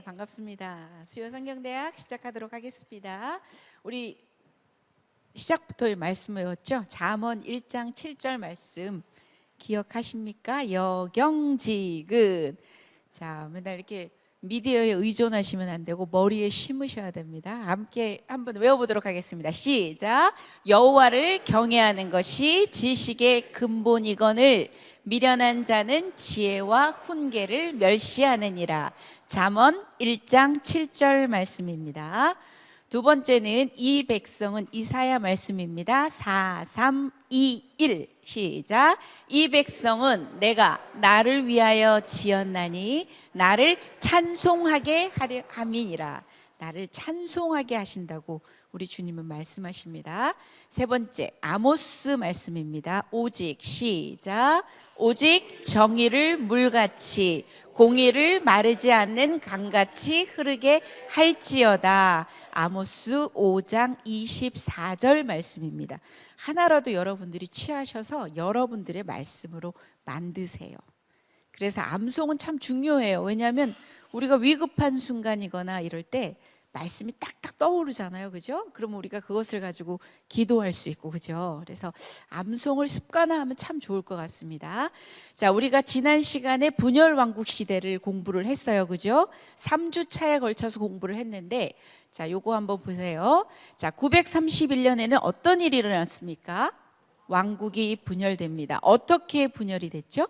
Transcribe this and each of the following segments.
반갑습니다. 수요성경대학 시작하도록 하겠습니다. 우리 시작부터 말씀 외웠죠? 잠언 1장 7절 말씀 기억하십니까? 여경지근. 자, 맨날 이렇게 미디어에 의존하시면 안 되고 머리에 심으셔야 됩니다. 함께 한번 외워보도록 하겠습니다. 시작. 여호와를 경외하는 것이 지식의 근본이거늘 미련한 자는 지혜와 훈계를 멸시하느니라. 잠언 1장 7절 말씀입니다. 두 번째는 이 백성은 이사야 말씀입니다. 4, 3, 2, 1 시작. 이 백성은 내가 나를 위하여 지었나니 나를 찬송하게 하려 함이니라. 나를 찬송하게 하신다고 우리 주님은 말씀하십니다. 세 번째 아모스 말씀입니다. 오직 시작. 오직 정의를 물같이 공의를 마르지 않는 강같이 흐르게 할지어다. 아모스 5장 24절 말씀입니다. 하나라도 여러분들이 취하셔서 여러분들의 말씀으로 만드세요. 그래서 암송은 참 중요해요. 왜냐하면 우리가 위급한 순간이거나 이럴 때 말씀이 딱딱 떠오르잖아요. 그죠? 그러면 우리가 그것을 가지고 기도할 수 있고, 그죠? 그래서 암송을 습관화하면 참 좋을 것 같습니다. 자, 우리가 지난 시간에 분열 왕국 시대를 공부를 했어요. 그죠? 3주 차에 걸쳐서 공부를 했는데, 자, 요거 한번 보세요. 자, 931년에는 어떤 일이 일어났습니까? 왕국이 분열됩니다. 어떻게 분열이 됐죠?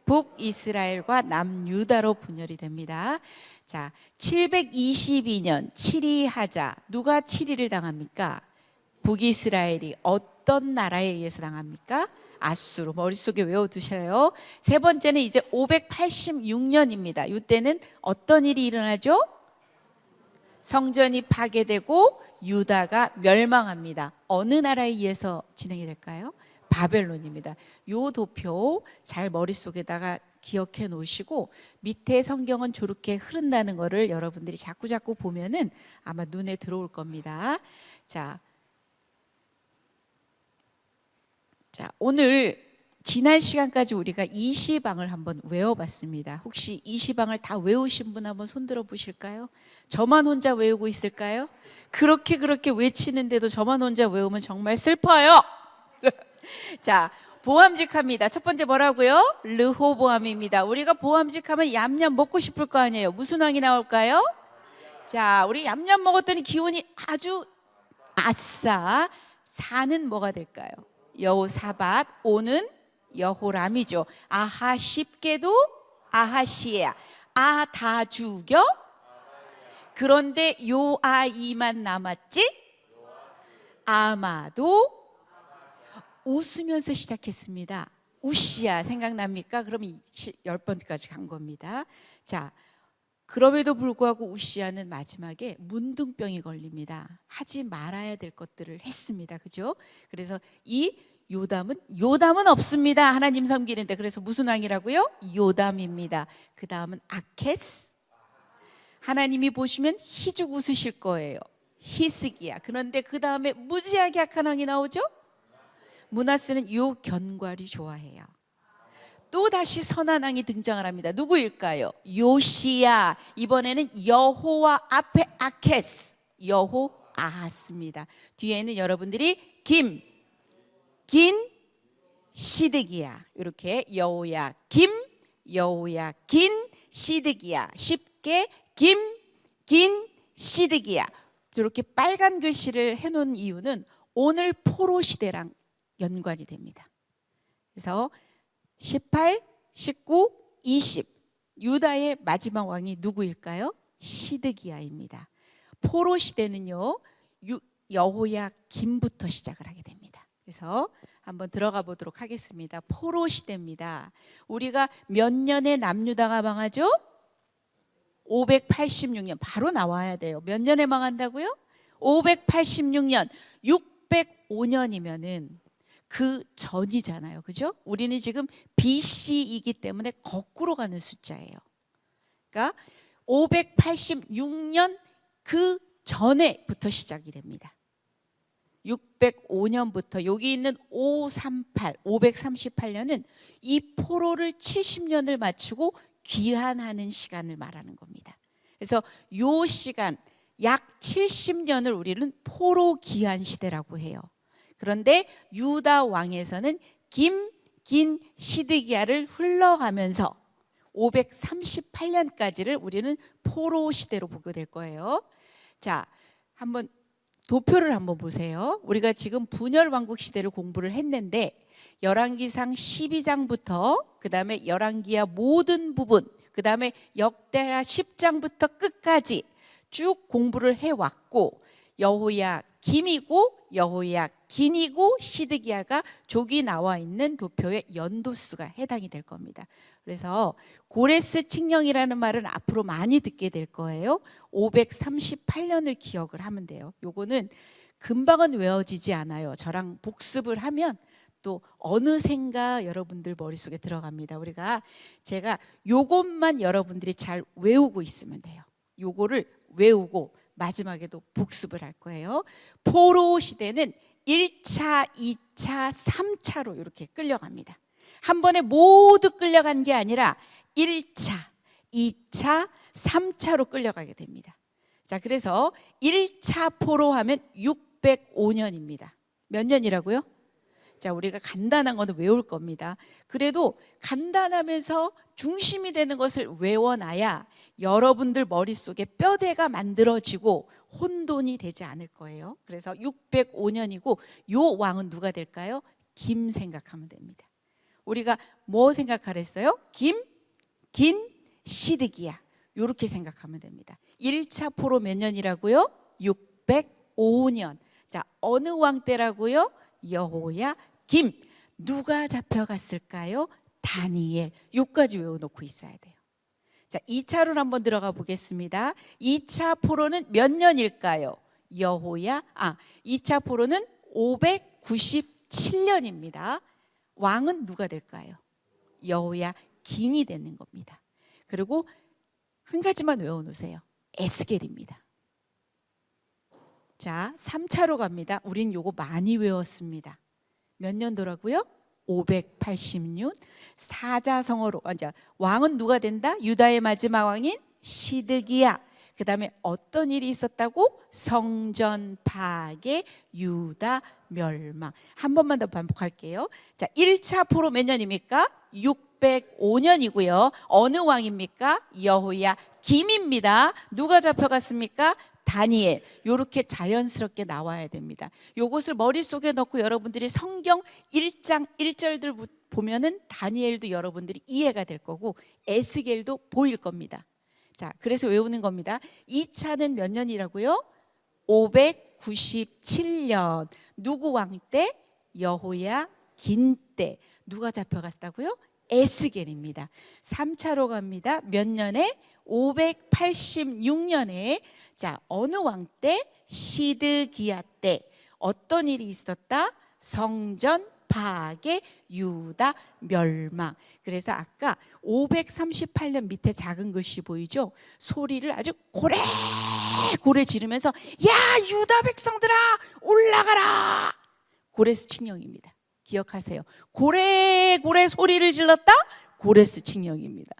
북이스라엘과 남유다로 분열이 됩니다. 자, 722년 7위하자. 누가 7위를 당합니까? 북이스라엘이 어떤 나라에 의해서 당합니까? 아수르. 머릿속에 외워두셔요. 세 번째는 이제 586년입니다. 이때는 어떤 일이 일어나죠? 성전이 파괴되고 유다가 멸망합니다. 어느 나라에 의해서 진행이 될까요? 바벨론입니다. 요 도표 잘 머릿속에다가 기억해 놓으시고 밑에 성경은 저렇게 흐른다는 거를 여러분들이 자꾸 보면은 아마 눈에 들어올 겁니다. 자, 오늘 지난 시간까지 우리가 이시방을 한번 외워봤습니다. 혹시 이시방을 다 외우신 분 한번 손들어 보실까요? 저만 혼자 외우고 있을까요? 그렇게 외치는데도 저만 혼자 외우면 정말 슬퍼요. 자, 보암직합니다. 첫 번째 뭐라고요? 르호보암입니다. 우리가 보암직하면 얌얌 먹고 싶을 거 아니에요. 무슨 왕이 나올까요? 자, 우리 얌얌 먹었더니 기운이 아주 아싸. 사는 뭐가 될까요? 여호사밧. 오는 여호람이죠. 아하 쉽게도 아하시야. 아 다 죽여? 그런데 요 아이만 남았지? 아마도 웃으면서 시작했습니다. 우시야 생각납니까? 그럼 10번까지 간 겁니다. 자, 그럼에도 불구하고 우시야는 마지막에 문둥병이 걸립니다. 하지 말아야 될 것들을 했습니다. 그죠? 그래서 이 요담은 없습니다. 하나님 섬기는데. 그래서 무슨 왕이라고요? 요담입니다. 그 다음은 아케스. 하나님이 보시면 희죽 웃으실 거예요. 히스기야. 그런데 그 다음에 무지하게 악한 왕이 나오죠? 므낫세는 요 견과류 좋아해요. 또 다시 선한 왕이 등장을 합니다. 누구일까요? 요시야. 이번에는 여호와 앞에 아케스, 여호아하스입니다. 뒤에는 여러분들이 긴 시드기야. 이렇게 여호야김, 여호야긴, 시드기야. 쉽게 긴 시드기야. 이렇게 빨간 글씨를 해놓은 이유는 오늘 포로 시대랑 연관이 됩니다. 그래서 18, 19, 20 유다의 마지막 왕이 누구일까요? 시드기야입니다. 포로 시대는요 여호야김부터 시작을 하게 됩니다. 그래서 한번 들어가 보도록 하겠습니다. 포로 시대입니다. 우리가 몇 년에 남유다가 망하죠? 586년. 바로 나와야 돼요. 몇 년에 망한다고요? 586년. 605년이면은 그 전이잖아요. 그죠? 우리는 지금 BC이기 때문에 거꾸로 가는 숫자예요. 그러니까 586년 그 전에부터 시작이 됩니다. 605년부터 여기 있는 538년은 이 포로를 70년을 맞추고 귀환하는 시간을 말하는 겁니다. 그래서 요 시간 약 70년을 우리는 포로 기한 시대라고 해요. 그런데 유다 왕에서는 긴 시드기야를 흘러가면서 538년까지를 우리는 포로 시대로 보게 될 거예요. 자, 한번 도표를 한번 보세요. 우리가 지금 분열 왕국 시대를 공부를 했는데 열왕기상 12장부터 그다음에 열왕기야 모든 부분, 그다음에 역대하 10장부터 끝까지 쭉 공부를 해왔고, 여호야김이고 여호야긴이고 시드기야가 족이 나와 있는 도표의 연도수가 해당이 될 겁니다. 그래서 고레스 칙령이라는 말은 앞으로 많이 듣게 될 거예요. 538년을 기억을 하면 돼요. 요거는 금방은 외워지지 않아요. 저랑 복습을 하면 또 어느샌가 여러분들 머릿속에 들어갑니다. 제가 요것만 여러분들이 잘 외우고 있으면 돼요. 요거를 외우고 마지막에도 복습을 할 거예요. 포로 시대는 1차, 2차, 3차로 이렇게 끌려갑니다. 한 번에 모두 끌려간 게 아니라 1차, 2차, 3차로 끌려가게 됩니다. 자, 그래서 1차 포로 하면 605년입니다. 몇 년이라고요? 자, 우리가 간단한 거는 외울 겁니다. 그래도 간단하면서 중심이 되는 것을 외워놔야 여러분들 머릿속에 뼈대가 만들어지고 혼돈이 되지 않을 거예요. 그래서 605년이고 요 왕은 누가 될까요? 김 생각하면 됩니다. 우리가 뭐 생각하랬어요? 긴 시드기야. 요렇게 생각하면 됩니다. 1차 포로 몇 년이라고요? 605년. 자, 어느 왕 때라고요? 여호야김. 누가 잡혀갔을까요? 다니엘. 요까지 외워놓고 있어야 돼요. 자, 2차로 한번 들어가 보겠습니다. 2차 포로는 몇 년일까요? 2차 포로는 597년입니다. 왕은 누가 될까요? 여호야긴이 되는 겁니다. 그리고 한 가지만 외워놓으세요. 에스겔입니다. 자, 3차로 갑니다. 우린 요거 많이 외웠습니다. 몇 년도라고요? 586. 사자성어로 왕은 누가 된다? 유다의 마지막 왕인 시드기야. 그 다음에 어떤 일이 있었다고? 성전 파괴, 유다 멸망. 한 번만 더 반복할게요. 자, 1차 포로 몇 년입니까? 605년이고요. 어느 왕입니까? 여호야김입니다. 누가 잡혀갔습니까? 다니엘. 이렇게 자연스럽게 나와야 됩니다. 이것을 머릿속에 넣고 여러분들이 성경 1장 1절들 보면은 다니엘도 여러분들이 이해가 될 거고 에스겔도 보일 겁니다. 자, 그래서 외우는 겁니다. 2차는 몇 년이라고요? 597년. 누구 왕 때? 여호야긴 때. 누가 잡혀갔다고요? 에스겔입니다. 3차로 갑니다. 몇 년에? 586년에. 자, 어느 왕 때? 시드기야 때. 어떤 일이 있었다? 성전 파괴, 유다 멸망. 그래서 아까 538년 밑에 작은 글씨 보이죠? 소리를 아주 고래 지르면서 야, 유다 백성들아 올라가라. 고레스 칙령입니다. 기억하세요. 고래 소리를 질렀다? 고레스 칙령입니다.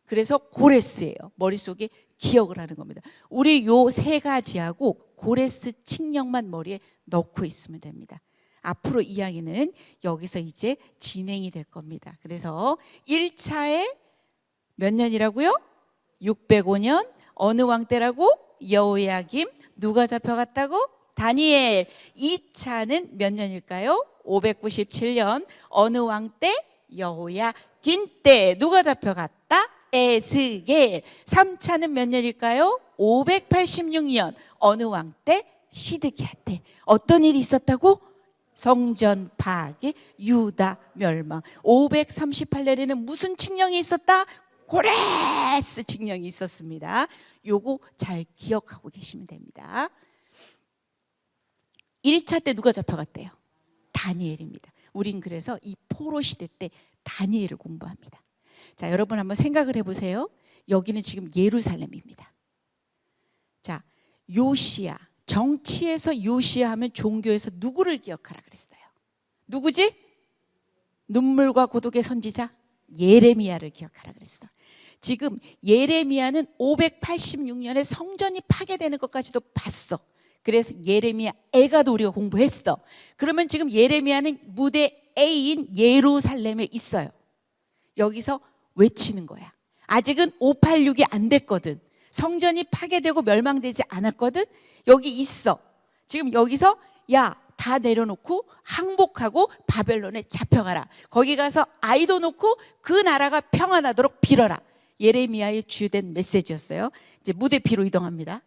그래서 고레스예요. 머릿속에 기억을 하는 겁니다. 우리 요 세 가지하고 고레스 칙령만 머리에 넣고 있으면 됩니다. 앞으로 이야기는 여기서 이제 진행이 될 겁니다. 그래서 1차에 몇 년이라고요? 605년. 어느 왕 때라고? 여호야김. 누가 잡혀갔다고? 다니엘. 2차는 몇 년일까요? 597년. 어느 왕 때? 여호야긴 때. 누가 잡혀갔다? 에스겔. 3차는 몇 년일까요? 586년. 어느 왕 때? 시드기야 때. 어떤 일이 있었다고? 성전 파괴, 유다 멸망. 538년에는 무슨 칙령이 있었다? 고레스 칙령이 있었습니다. 요거 잘 기억하고 계시면 됩니다. 1차 때 누가 잡혀갔대요? 다니엘입니다. 우린 그래서 이 포로 시대 때 다니엘을 공부합니다. 자, 여러분 한번 생각을 해보세요. 여기는 지금 예루살렘입니다. 자, 요시야. 정치에서 요시야 하면 종교에서 누구를 기억하라 그랬어요? 누구지? 눈물과 고독의 선지자 예레미야를 기억하라 그랬어. 지금 예레미야는 586년에 성전이 파괴되는 것까지도 봤어. 그래서 예레미야 애가도 우리가 공부했어. 그러면 지금 예레미야는 무대 A인 예루살렘에 있어요. 여기서 외치는 거야. 아직은 586이 안 됐거든. 성전이 파괴되고 멸망되지 않았거든. 여기 있어. 지금 여기서 야, 다 내려놓고 항복하고 바벨론에 잡혀가라. 거기 가서 아이도 놓고 그 나라가 평안하도록 빌어라. 예레미야의 주된 메시지였어요. 이제 무대 B로 이동합니다.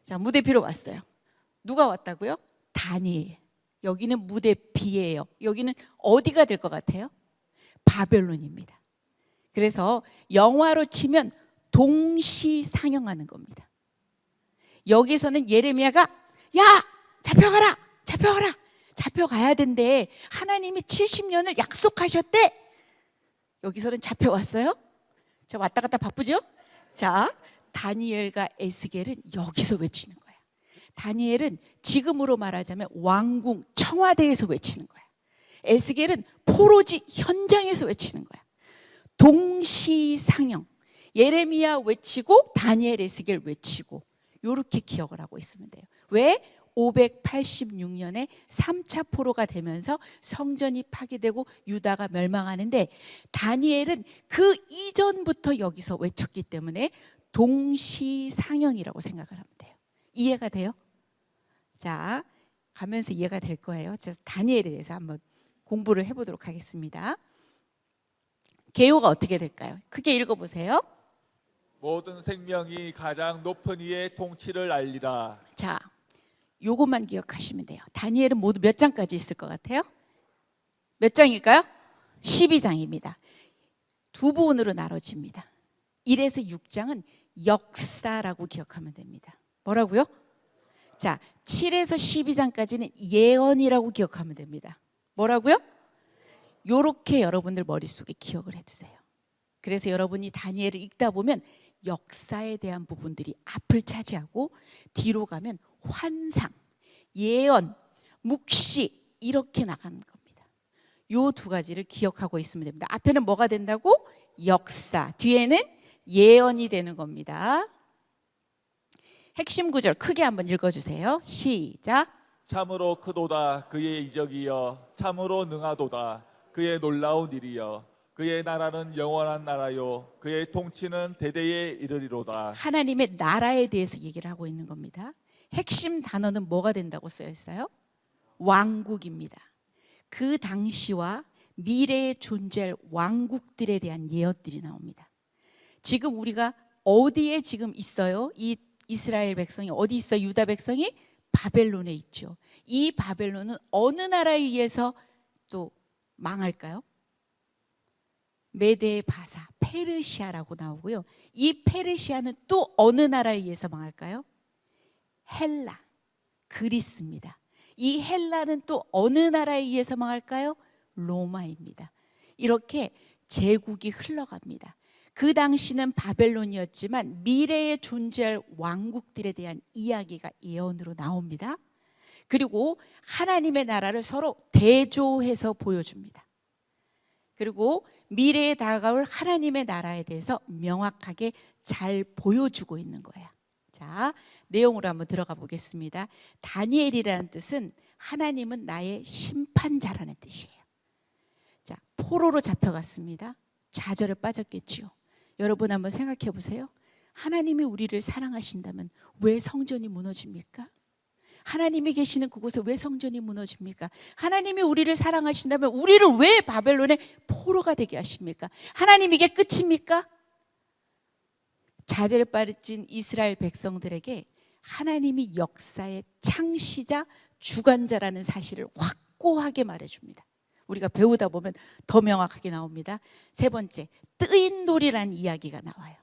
자, 무대 B로 왔어요. 누가 왔다고요? 다니엘. 여기는 무대 B예요. 여기는 어디가 될 것 같아요? 바벨론입니다. 그래서 영화로 치면 동시상영하는 겁니다. 여기서는 예레미야가 야, 잡혀가라, 잡혀가라, 잡혀가야 된대. 하나님이 70년을 약속하셨대. 여기서는 잡혀왔어요. 자, 왔다 갔다 바쁘죠? 자, 다니엘과 에스겔은 여기서 외치는 거야. 다니엘은 지금으로 말하자면 왕궁 청와대에서 외치는 거야. 에스겔은 포로지 현장에서 외치는 거야. 동시상영. 예레미야 외치고 다니엘, 에스겔 외치고 이렇게 기억을 하고 있으면 돼요. 왜? 586년에 3차 포로가 되면서 성전이 파괴되고 유다가 멸망하는데 다니엘은 그 이전부터 여기서 외쳤기 때문에 동시상영이라고 생각을 하면 돼요. 이해가 돼요? 자, 가면서 이해가 될 거예요. 그래서 다니엘에 대해서 한번 공부를 해보도록 하겠습니다. 개요가 어떻게 될까요? 크게 읽어보세요. 모든 생명이 가장 높은 이의 통치를 알리라. 자, 요것만 기억하시면 돼요. 다니엘은 모두 몇 장까지 있을 것 같아요? 몇 장일까요? 12장입니다. 두 부분으로 나눠집니다. 1에서 6장은 역사라고 기억하면 됩니다. 뭐라고요? 자, 7에서 12장까지는 예언이라고 기억하면 됩니다. 뭐라고요? 요렇게 여러분들 머릿속에 기억을 해두세요. 그래서 여러분이 다니엘을 읽다 보면 역사에 대한 부분들이 앞을 차지하고 뒤로 가면 환상, 예언, 묵시 이렇게 나가는 겁니다. 요 두 가지를 기억하고 있으면 됩니다. 앞에는 뭐가 된다고? 역사, 뒤에는 예언이 되는 겁니다. 핵심 구절 크게 한번 읽어주세요. 시작. 참으로 크도다 그의 이적이여, 참으로 능하도다 그의 놀라운 일이여. 그의 나라는 영원한 나라요, 그의 통치는 대대에 이르리로다. 하나님의 나라에 대해서 얘기를 하고 있는 겁니다. 핵심 단어는 뭐가 된다고 쓰여 있어요? 왕국입니다. 그 당시와 미래에 존재할 왕국들에 대한 예언들이 나옵니다. 지금 우리가 어디에 지금 있어요? 이 이스라엘 백성이 어디 있어요? 유다 백성이 바벨론에 있죠. 이 바벨론은 어느 나라에 의해서 또 망할까요? 메데 바사, 페르시아라고 나오고요. 이 페르시아는 또 어느 나라에 의해서 망할까요? 헬라, 그리스입니다. 이 헬라는 또 어느 나라에 의해서 망할까요? 로마입니다. 이렇게 제국이 흘러갑니다. 그 당시는 바벨론이었지만 미래에 존재할 왕국들에 대한 이야기가 예언으로 나옵니다. 그리고 하나님의 나라를 서로 대조해서 보여줍니다. 그리고 미래에 다가올 하나님의 나라에 대해서 명확하게 잘 보여주고 있는 거야. 자, 내용으로 한번 들어가 보겠습니다. 다니엘이라는 뜻은 하나님은 나의 심판자라는 뜻이에요. 자, 포로로 잡혀갔습니다. 좌절에 빠졌겠지요. 여러분 한번 생각해 보세요. 하나님이 우리를 사랑하신다면 왜 성전이 무너집니까? 하나님이 계시는 그곳에 왜 성전이 무너집니까? 하나님이 우리를 사랑하신다면 우리를 왜 바벨론의 포로가 되게 하십니까? 하나님 이게 끝입니까? 좌절에 빠진 이스라엘 백성들에게 하나님이 역사의 창시자, 주관자라는 사실을 확고하게 말해줍니다. 우리가 배우다 보면 더 명확하게 나옵니다. 세 번째, 뜨인 돌이라는 이야기가 나와요.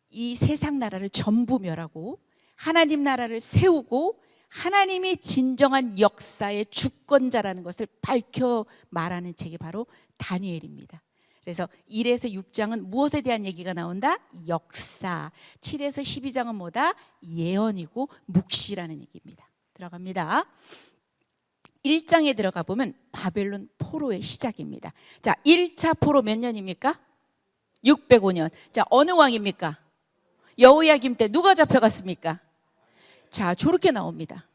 이 세상 나라를 전부 멸하고 하나님 나라를 세우고 하나님이 진정한 역사의 주권자라는 것을 밝혀 말하는 책이 바로 다니엘입니다. 그래서 1에서 6장은 무엇에 대한 얘기가 나온다? 역사. 7에서 12장은 뭐다? 예언이고 묵시라는 얘기입니다. 들어갑니다. 1장에 들어가 보면 바벨론 포로의 시작입니다. 자, 1차 포로 몇 년입니까? 605년. 자, 어느 왕입니까? 여호야김 때 누가 잡혀갔습니까? 자, 저렇게 나옵니다.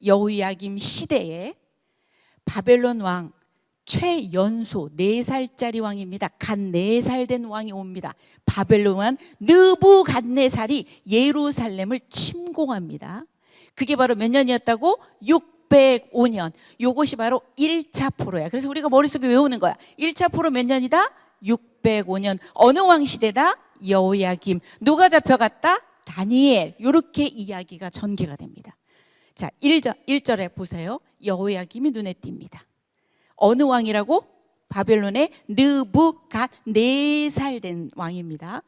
여호야김 시대에 바벨론 왕 최연소 4살짜리 왕입니다. 갓 4살 된 왕이 옵니다. 바벨론 왕 느부갓네살이 예루살렘을 침공합니다. 그게 바로 몇 년이었다고? 605년. 요것이 바로 1차 포로야. 그래서 우리가 머릿속에 외우는 거야. 1차 포로 몇 년이다? 605년. 어느 왕 시대다? 여호야김. 누가 잡혀갔다? 다니엘. 이렇게 이야기가 전개가 됩니다. 자, 1절에 보세요. 여호야김이 눈에 띕니다. 어느 왕이라고? 바벨론의 느부갓네살 된 왕입니다.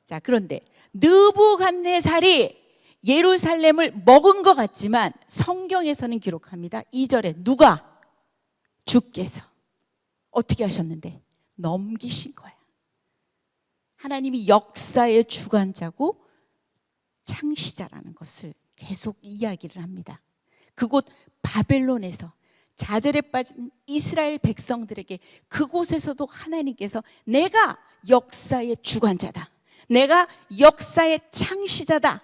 자, 그런데 느부갓네살이 예루살렘을 먹은 것 같지만 성경에서는 기록합니다. 2절에 누가? 주께서 어떻게 하셨는데? 넘기신 거야. 하나님이 역사의 주관자고 창시자라는 것을 계속 이야기를 합니다. 그곳 바벨론에서 좌절에 빠진 이스라엘 백성들에게 그곳에서도 하나님께서 내가 역사의 주관자다. 내가 역사의 창시자다.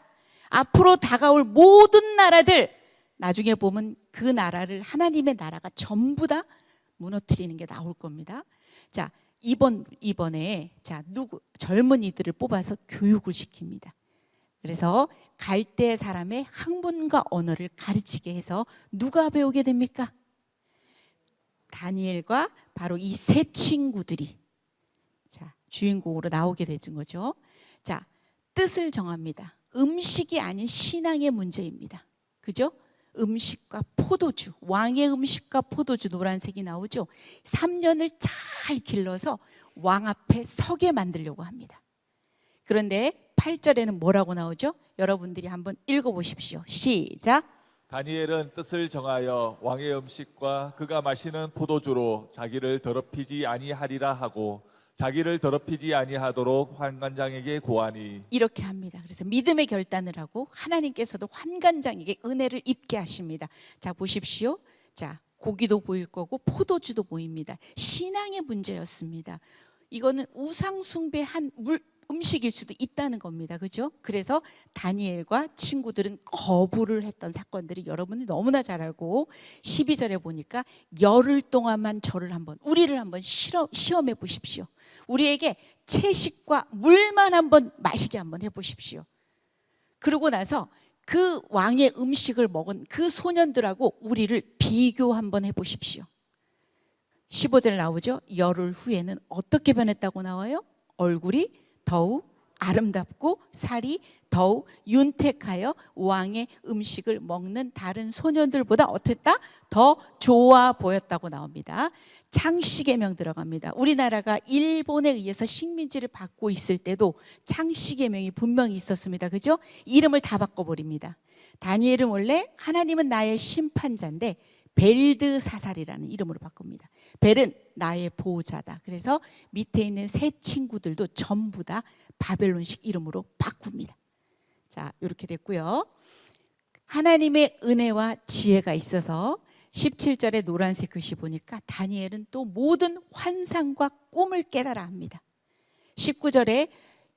앞으로 다가올 모든 나라들, 나중에 보면 그 나라를 하나님의 나라가 전부 다 무너뜨리는 게 나올 겁니다. 자, 이번에 젊은이들을 뽑아서 교육을 시킵니다. 그래서 갈대 사람의 학문과 언어를 가르치게 해서 누가 배우게 됩니까? 다니엘과 바로 이 세 친구들이 주인공으로 나오게 되는 거죠. 자, 뜻을 정합니다. 음식이 아닌 신앙의 문제입니다. 그죠? 음식과 포도주, 왕의 음식과 포도주 노란색이 나오죠. 3년을 잘 길러서 왕 앞에 서게 만들려고 합니다. 그런데 8절에는 뭐라고 나오죠? 여러분들이 한번 읽어보십시오. 시작. 다니엘은 뜻을 정하여 왕의 음식과 그가 마시는 포도주로 자기를 더럽히지 아니하리라 하고 자기를 더럽히지 아니하도록 환관장에게 고하니. 이렇게 합니다. 그래서 믿음의 결단을 하고 하나님께서도 환관장에게 은혜를 입게 하십니다. 자, 보십시오. 자, 고기도 보일 거고 포도주도 보입니다. 신앙의 문제였습니다. 이거는 우상 숭배한 음식일 수도 있다는 겁니다. 그죠? 그래서 다니엘과 친구들은 거부를 했던 사건들이 여러분이 너무나 잘 알고 12절에 보니까 열흘 동안만 우리를 한번 시험해 보십시오. 우리에게 채식과 물만 한번 마시게 한번 해보십시오. 그러고 나서 그 왕의 음식을 먹은 그 소년들하고 우리를 비교 한번 해보십시오. 15절 나오죠? 열흘 후에는 어떻게 변했다고 나와요? 얼굴이 더욱 아름답고 살이 더욱 윤택하여 왕의 음식을 먹는 다른 소년들보다 어땠다? 더 좋아 보였다고 나옵니다. 창씨계명 들어갑니다. 우리나라가 일본에 의해서 식민지를 받고 있을 때도 창씨계명이 분명히 있었습니다. 그죠? 이름을 다 바꿔버립니다. 다니엘은 원래 하나님은 나의 심판자인데 벨드사살이라는 이름으로 바꿉니다. 벨은 나의 보호자다. 그래서 밑에 있는 세 친구들도 전부 다 바벨론식 이름으로 바꿉니다. 자, 이렇게 됐고요. 하나님의 은혜와 지혜가 있어서 17절에 노란색 글씨 보니까 다니엘은 또 모든 환상과 꿈을 깨달아 합니다. 19절에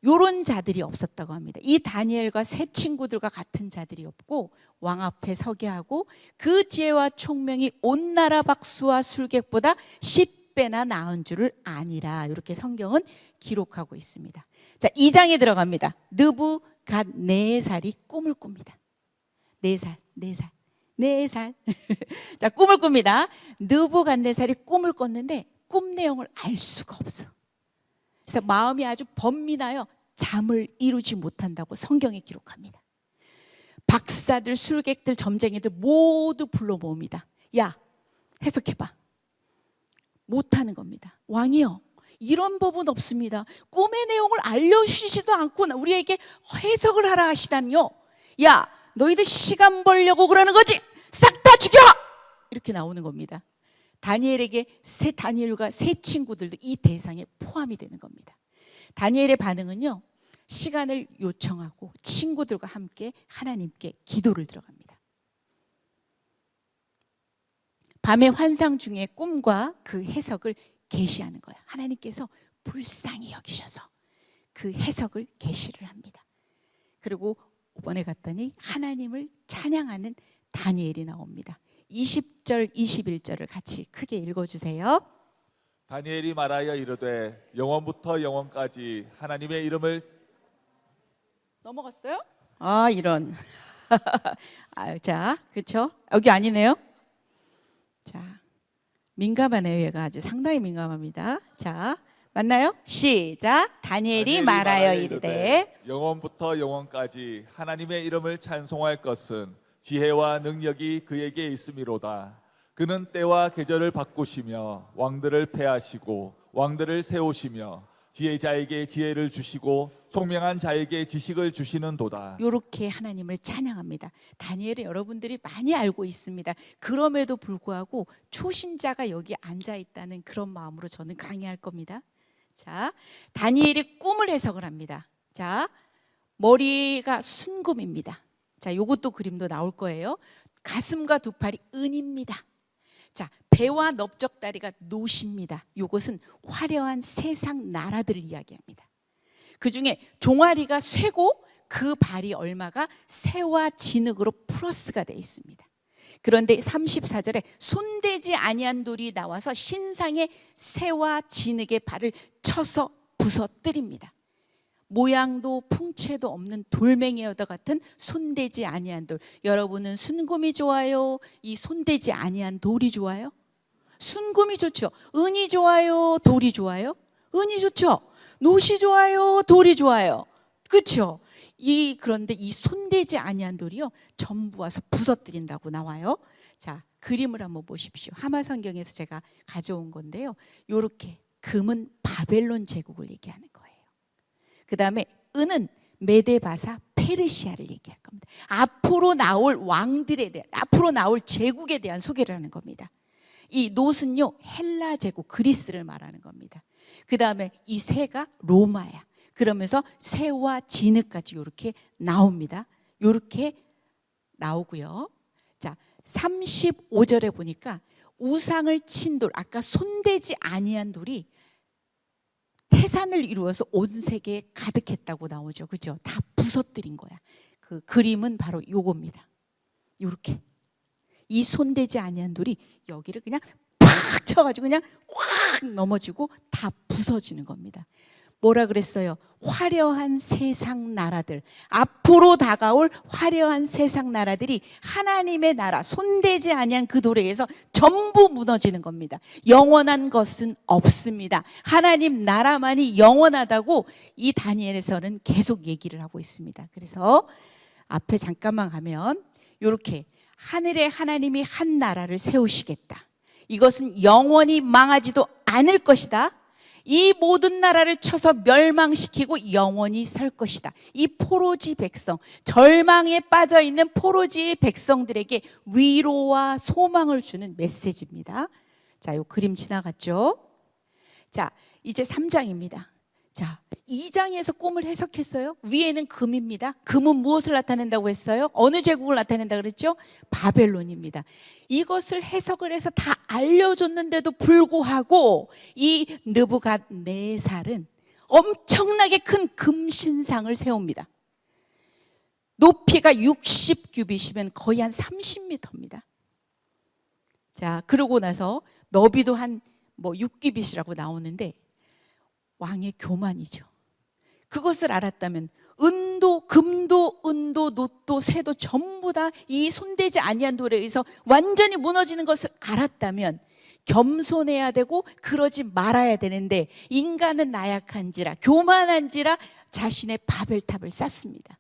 요런 자들이 없었다고 합니다. 이 다니엘과 세 친구들과 같은 자들이 없고 왕 앞에 서게 하고 그 지혜와 총명이 온 나라 박수와 술객보다 10배나 나은 줄을 아니라, 이렇게 성경은 기록하고 있습니다. 자, 2장에 들어갑니다. 느부갓네살이 꿈을 꿉니다. 4살. 자, 꿈을 꿉니다. 느부갓네살이 꿈을 꿨는데 꿈 내용을 알 수가 없어. 그래서 마음이 아주 번민하여 잠을 이루지 못한다고 성경에 기록합니다. 박사들, 술객들, 점쟁이들 모두 불러 모읍니다. 야, 해석해봐. 못하는 겁니다. 왕이요, 이런 법은 없습니다. 꿈의 내용을 알려주시지도 않고 우리에게 해석을 하라 하시다니요. 야, 너희들 시간 벌려고 그러는 거지? 싹 다 죽여! 이렇게 나오는 겁니다. 다니엘과 세 친구들도 이 대상에 포함이 되는 겁니다. 다니엘의 반응은요, 시간을 요청하고 친구들과 함께 하나님께 기도를 들어갑니다. 밤의 환상 중에 꿈과 그 해석을 계시하는 거예요. 하나님께서 불쌍히 여기셔서 그 해석을 계시를 합니다. 그리고 5번에 갔더니 하나님을 찬양하는 다니엘이 나옵니다. 20절 21절을 같이 크게 읽어주세요. 다니엘이 말하여 이르되 영원부터 영원까지 하나님의 이름을 넘어갔어요? 아 이런. 자, 그렇죠? 여기 아니네요. 자, 민감하네요. 얘가 아주 상당히 민감합니다. 자, 맞나요? 시작. 다니엘이 말하여 이르되 영원부터 영원까지 하나님의 이름을 찬송할 것은 지혜와 능력이 그에게 있음이로다. 그는 때와 계절을 바꾸시며 왕들을 패하시고 왕들을 세우시며 지혜자에게 지혜를 주시고 총명한 자에게 지식을 주시는도다. 이렇게 하나님을 찬양합니다. 다니엘은 여러분들이 많이 알고 있습니다. 그럼에도 불구하고 초신자가 여기 앉아 있다는 그런 마음으로 저는 강의할 겁니다. 자, 다니엘이 꿈을 해석을 합니다. 자, 머리가 순금입니다. 자, 요것도 그림도 나올 거예요. 가슴과 두 팔이 은입니다. 자, 배와 넓적다리가 노십니다. 요것은 화려한 세상 나라들을 이야기합니다. 그 중에 종아리가 쇠고 그 발이 얼마가 새와 진흙으로 플러스가 되어 있습니다. 그런데 34절에 손대지 아니한 돌이 나와서 신상의 새와 진흙의 발을 쳐서 부서뜨립니다. 모양도 풍채도 없는 돌멩이와 같은 손대지 아니한 돌. 여러분은 순금이 좋아요? 이 손대지 아니한 돌이 좋아요? 순금이 좋죠. 은이 좋아요? 돌이 좋아요? 은이 좋죠. 노시 좋아요? 돌이 좋아요. 그렇죠? 그런데 이 손대지 아니한 돌이요 전부 와서 부서뜨린다고 나와요. 자, 그림을 한번 보십시오. 하마성경에서 제가 가져온 건데요. 요렇게 금은 바벨론 제국을 얘기하는 거예요. 그 다음에 은은 메데바사 페르시아를 얘기할 겁니다. 앞으로 나올 왕들에 대한, 앞으로 나올 제국에 대한 소개를 하는 겁니다. 이 놋은요 헬라 제국 그리스를 말하는 겁니다. 그 다음에 이 새가 로마야. 그러면서 새와 진흙까지 이렇게 나옵니다. 이렇게 나오고요. 자, 35절에 보니까 우상을 친 돌, 아까 손대지 아니한 돌이 태산을 이루어서 온 세계에 가득했다고 나오죠. 그죠? 다 부서뜨린 거야. 그 그림은 바로 요겁니다. 이렇게 이 손대지 아니한 돌이 여기를 그냥 팍 쳐가지고 그냥 확 넘어지고 다 부서지는 겁니다. 뭐라 그랬어요? 화려한 세상 나라들, 앞으로 다가올 화려한 세상 나라들이 하나님의 나라, 손대지 아니한 그 돌에 의해서 전부 무너지는 겁니다. 영원한 것은 없습니다. 하나님 나라만이 영원하다고 이 다니엘에서는 계속 얘기를 하고 있습니다. 그래서 앞에 잠깐만 가면 이렇게 하늘에 하나님이 한 나라를 세우시겠다. 이것은 영원히 망하지도 않을 것이다. 이 모든 나라를 쳐서 멸망시키고 영원히 설 것이다. 이 포로지 백성, 절망에 빠져 있는 포로지의 백성들에게 위로와 소망을 주는 메시지입니다. 자, 요 그림 지나갔죠? 자, 이제 3장입니다. 자, 2장에서 꿈을 해석했어요. 위에는 금입니다. 금은 무엇을 나타낸다고 했어요? 어느 제국을 나타낸다 그랬죠? 바벨론입니다. 이것을 해석을 해서 다 알려줬는데도 불구하고 이 느부갓네살은 엄청나게 큰 금신상을 세웁니다. 높이가 60규빗이면 거의 한 30m입니다. 자, 그러고 나서 너비도 한 6규빗이라고 나오는데 왕의 교만이죠. 그것을 알았다면 은도, 금도, 은도, 놋도, 쇠도 전부 다 이 손대지 아니한 돌에 의해서 완전히 무너지는 것을 알았다면 겸손해야 되고 그러지 말아야 되는데 인간은 나약한지라 교만한지라 자신의 바벨탑을 쌓습니다.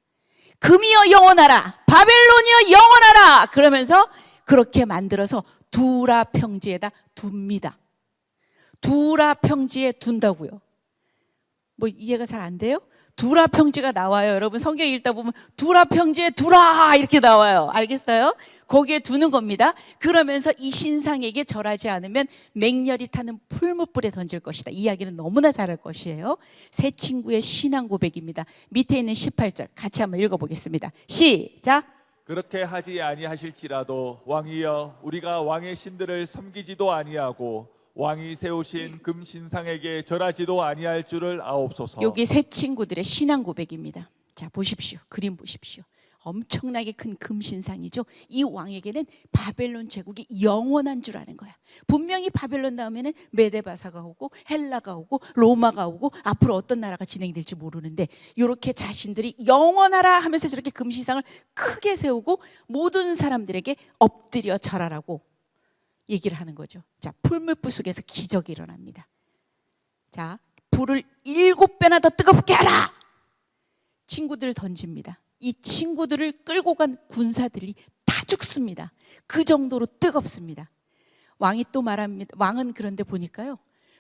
금이여 영원하라, 바벨론이여 영원하라 그러면서 그렇게 만들어서 두라 평지에다 둡니다. 두라 평지에 둔다고요. 이해가 잘 안 돼요? 두라 평지가 나와요. 여러분 성경 읽다 보면 두라 평지에 두라 이렇게 나와요. 알겠어요? 거기에 두는 겁니다. 그러면서 이 신상에게 절하지 않으면 맹렬히 타는 풀무불에 던질 것이다. 이 이야기는 너무나 잘할 것이에요. 새 친구의 신앙 고백입니다. 밑에 있는 18절 같이 한번 읽어보겠습니다. 시작. 그렇게 하지 아니하실지라도 왕이여 우리가 왕의 신들을 섬기지도 아니하고 왕이 세우신 금신상에게 절하지도 아니할 줄을 아옵소서. 여기 세 친구들의 신앙 고백입니다. 자, 보십시오. 그림 보십시오. 엄청나게 큰 금신상이죠. 이 왕에게는 바벨론 제국이 영원한 줄 아는 거야. 분명히 바벨론 다음에는 메데바사가 오고 헬라가 오고 로마가 오고 앞으로 어떤 나라가 진행될지 모르는데 이렇게 자신들이 영원하라 하면서 저렇게 금신상을 크게 세우고 모든 사람들에게 엎드려 절하라고 얘기를 하는 거죠. 자, 풀무불 속에서 기적이 일어납니다. 자, 불을 7배나 더 뜨겁게 하라. 친구들을 던집니다. 이 친구들을 끌고 간 군사들이 다 죽습니다. 그 정도로 뜨겁습니다. 왕이 또 말합니다. 왕은 그런데 보니까요,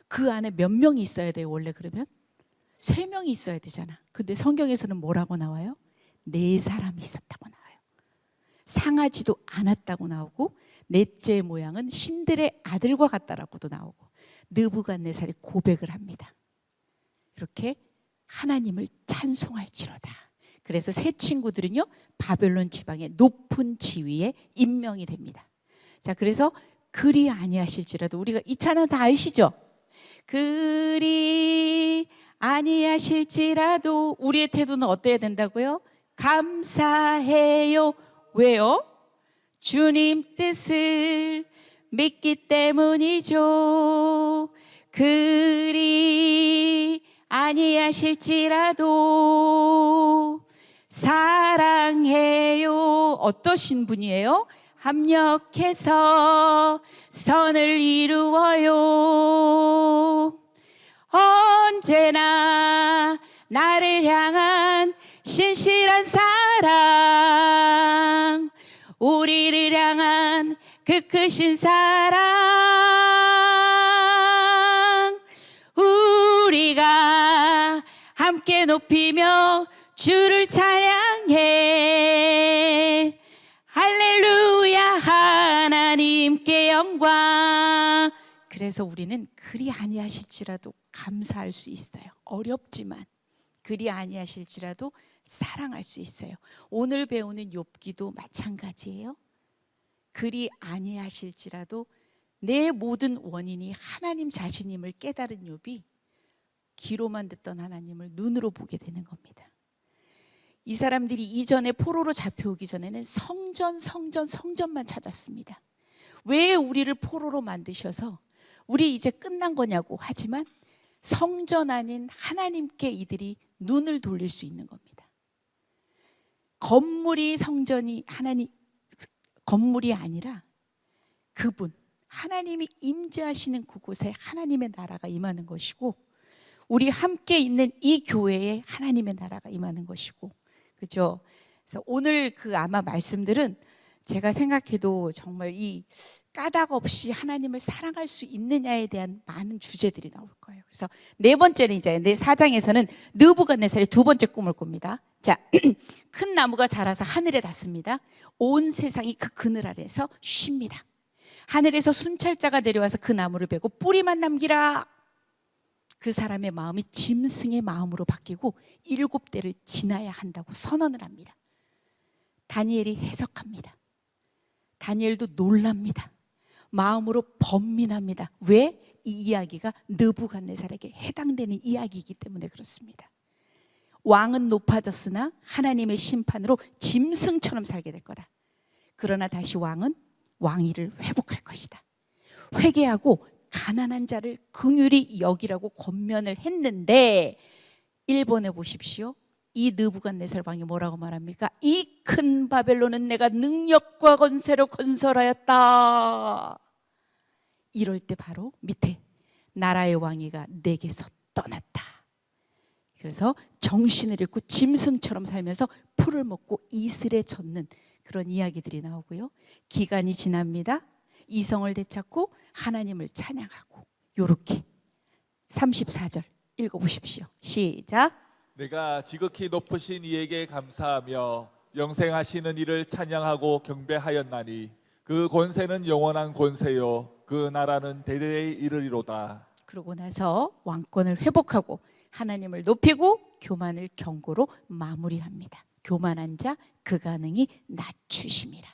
그 안에 몇 명이 있어야 돼요. 원래 그러면 3명이 있어야 되잖아. 근데 성경에서는 뭐라고 나와요? 4사람이 있었다고 나와요. 상하지도 않았다고 나오고, 넷째 모양은 신들의 아들과 같다라고도 나오고, 느부갓네살이 고백을 합니다. 이렇게 하나님을 찬송할지로다. 그래서 세 친구들은요, 바벨론 지방의 높은 지위에 임명이 됩니다. 자, 그래서 그리 아니하실지라도, 우리가 이 찬양 다 아시죠? 그리 아니하실지라도 우리의 태도는 어때야 된다고요? 감사해요. 왜요? 주님 뜻을 믿기 때문이죠. 그리 아니하실지라도 사랑해요. 어떠신 분이에요? 합력해서 선을 이루어요. 언제나 나를 향한 신실한 사랑, 우리를 향한 그 크신 사랑, 우리가 함께 높이며 주를 찬양해. 할렐루야, 하나님께 영광. 그래서 우리는 그리 아니하실지라도 감사할 수 있어요. 어렵지만 그리 아니하실지라도 사랑할 수 있어요. 오늘 배우는 욥기도 마찬가지예요. 그리 아니하실지라도 내 모든 원인이 하나님 자신임을 깨달은 욥이 귀로만 듣던 하나님을 눈으로 보게 되는 겁니다. 이 사람들이 이전에 포로로 잡혀오기 전에는 성전만 찾았습니다. 왜 우리를 포로로 만드셔서 우리 이제 끝난 거냐고 하지만 성전 아닌 하나님께 이들이 눈을 돌릴 수 있는 겁니다. 건물이 성전이 하나님 건물이 아니라 그분 하나님이 임재하시는 그곳에 하나님의 나라가 임하는 것이고, 우리 함께 있는 이 교회에 하나님의 나라가 임하는 것이고, 그죠? 그래서 오늘 그 아마 말씀들은 제가 생각해도 정말 이 까닭 없이 하나님을 사랑할 수 있느냐에 대한 많은 주제들이 나올 거예요. 그래서 네 번째는 이제 내 4장에서는 느부갓네살이 두 번째 꿈을 꿉니다. 자, 큰 나무가 자라서 하늘에 닿습니다. 온 세상이 그 그늘 아래에서 쉽니다. 하늘에서 순찰자가 내려와서 그 나무를 베고 뿌리만 남기라. 그 사람의 마음이 짐승의 마음으로 바뀌고 7대를 지나야 한다고 선언을 합니다. 다니엘이 해석합니다. 다니엘도 놀랍니다. 마음으로 번민합니다. 왜? 이 이야기가 느부갓네살에게 해당되는 이야기이기 때문에 그렇습니다. 왕은 높아졌으나 하나님의 심판으로 짐승처럼 살게 될 거다. 그러나 다시 왕은 왕위를 회복할 것이다. 회개하고 가난한 자를 긍휼히 여기라고 권면을 했는데 1번에 보십시오. 이 느부갓네살 왕이 뭐라고 말합니까? 이 큰 바벨론은 내가 능력과 권세로 건설하였다. 이럴 때 바로 밑에 나라의 왕위가 내게서 떠났다. 그래서 정신을 잃고 짐승처럼 살면서 풀을 먹고 이슬에 젖는 그런 이야기들이 나오고요. 기간이 지납니다. 이성을 되찾고 하나님을 찬양하고, 요렇게 34절 읽어보십시오. 시작. 내가 지극히 높으신 이에게 감사하며 영생하시는 이를 찬양하고 경배하였나니 그 권세는 영원한 권세요 그 나라는 대대에 이르리로다. 그러고 나서 왕권을 회복하고 하나님을 높이고 교만을 경고로 마무리합니다. 교만한 자 그가 능히 낮추심이라.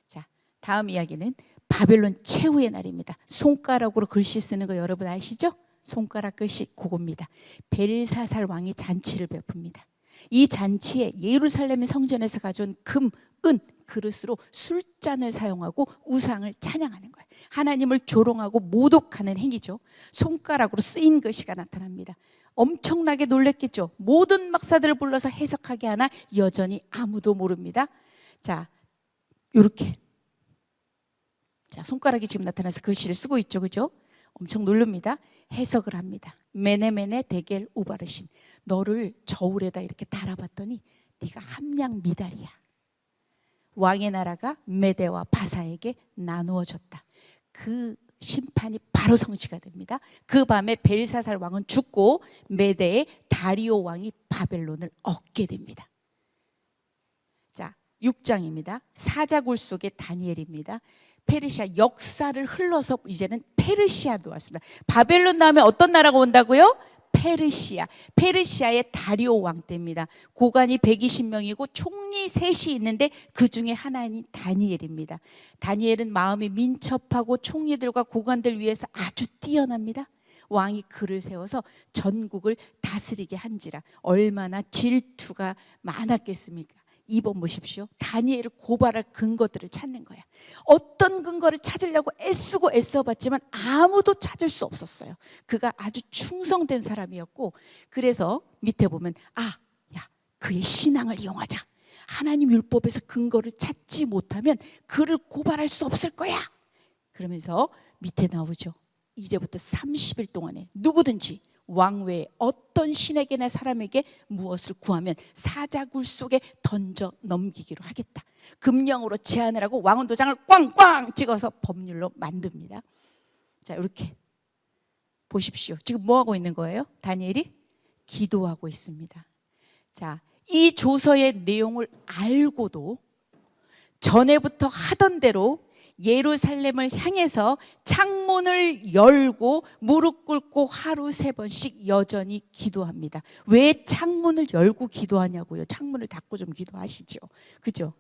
자, 다음 이야기는 바벨론 최후의 날입니다. 손가락으로 글씨 쓰는 거 여러분 아시죠? 손가락 글씨 그겁니다. 벨사살 왕이 잔치를 베풉니다. 이 잔치에 예루살렘 성전에서 가져온 금, 은, 그릇으로 술잔을 사용하고 우상을 찬양하는 거예요. 하나님을 조롱하고 모독하는 행위죠. 손가락으로 쓰인 글씨가 나타납니다. 엄청나게 놀랬겠죠. 모든 박사들을 불러서 해석하게 하나 여전히 아무도 모릅니다. 자, 이렇게. 자, 손가락이 지금 나타나서 글씨를 쓰고 있죠. 그죠? 엄청 놀랍니다. 해석을 합니다. 메네메네 데겔 우바르신. 너를 저울에다 이렇게 달아봤더니 네가 함량 미달이야. 왕의 나라가 메대와 바사에게 나누어졌다. 그 심판이 바로 성취가 됩니다. 그 밤에 벨사살 왕은 죽고 메대의 다리오 왕이 바벨론을 얻게 됩니다. 자, 6장입니다. 사자굴 속의 다니엘입니다. 페르시아 역사를 흘러서 이제는 페르시아도 왔습니다. 바벨론 다음에 어떤 나라가 온다고요? 페르시아. 페르시아의 다리오 왕 때입니다. 고관이 120명이고 총리 셋이 있는데 그 중에 하나인 다니엘입니다. 다니엘은 마음이 민첩하고 총리들과 고관들 위해서 아주 뛰어납니다. 왕이 글을 세워서 전국을 다스리게 한지라 얼마나 질투가 많았겠습니까? 2번 보십시오. 다니엘을 고발할 근거들을 찾는 거야. 어떤 근거를 찾으려고 애쓰고 애써봤지만 아무도 찾을 수 없었어요. 그가 아주 충성된 사람이었고, 그래서 밑에 보면 그의 신앙을 이용하자. 하나님 율법에서 근거를 찾지 못하면 그를 고발할 수 없을 거야. 그러면서 밑에 나오죠. 이제부터 30일 동안에 누구든지 왕 외에 어떤 신에게나 사람에게 무엇을 구하면 사자굴 속에 던져 넘기기로 하겠다. 금령으로 제한을 하고 왕은 도장을 꽝꽝 찍어서 법률로 만듭니다. 자, 이렇게 보십시오. 지금 뭐 하고 있는 거예요? 다니엘이 기도하고 있습니다. 자, 이 조서의 내용을 알고도 전에부터 하던 대로 예루살렘을 향해서 창문을 열고 무릎 꿇고 하루 3번씩 여전히 기도합니다. 왜 창문을 열고 기도하냐고요? 창문을 닫고 좀 기도하시죠. 그죠?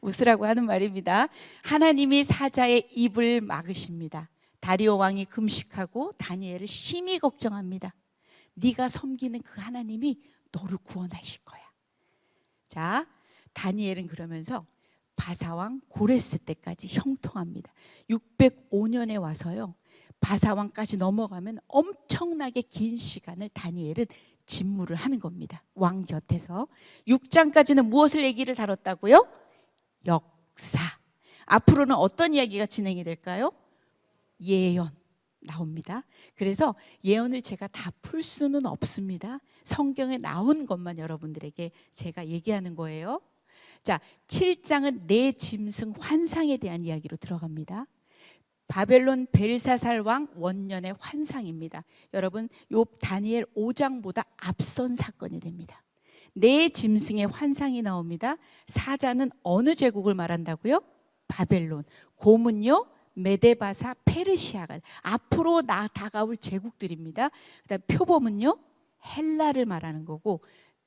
웃으라고 하는 말입니다. 하나님이 사자의 입을 막으십니다. 다리오 왕이 금식하고 다니엘을 심히 걱정합니다. 네가 섬기는 그 하나님이 너를 구원하실 거야. 자, 다니엘은 그러면서 바사왕 고레스 때까지 형통합니다. 605년에 와서요, 바사왕까지 넘어가면 엄청나게 긴 시간을 다니엘은 진무를 하는 겁니다. 왕 곁에서. 6장까지는 무엇을 얘기를 다뤘다고요? 역사. 앞으로는 어떤 이야기가 진행이 될까요? 예언 나옵니다. 그래서 예언을 제가 다 풀 수는 없습니다. 성경에 나온 것만 여러분들에게 제가 얘기하는 거예요. 자, 7장은 내 짐승 환상에 대한 이야기로 들어갑니다. 바벨론 벨사살 왕 원년의 환상입니다. 여러분, 요 다니엘 5장보다 앞선 사건이 됩니다. 내 짐승의 환상이 나옵니다. 사자는 어느 제국을 말한다고요? 바벨론. 곰은요, 메데바사 페르시아가 앞으로 다가올 제국들입니다. 그다음 표범은요, 헬라를 말하는 거고,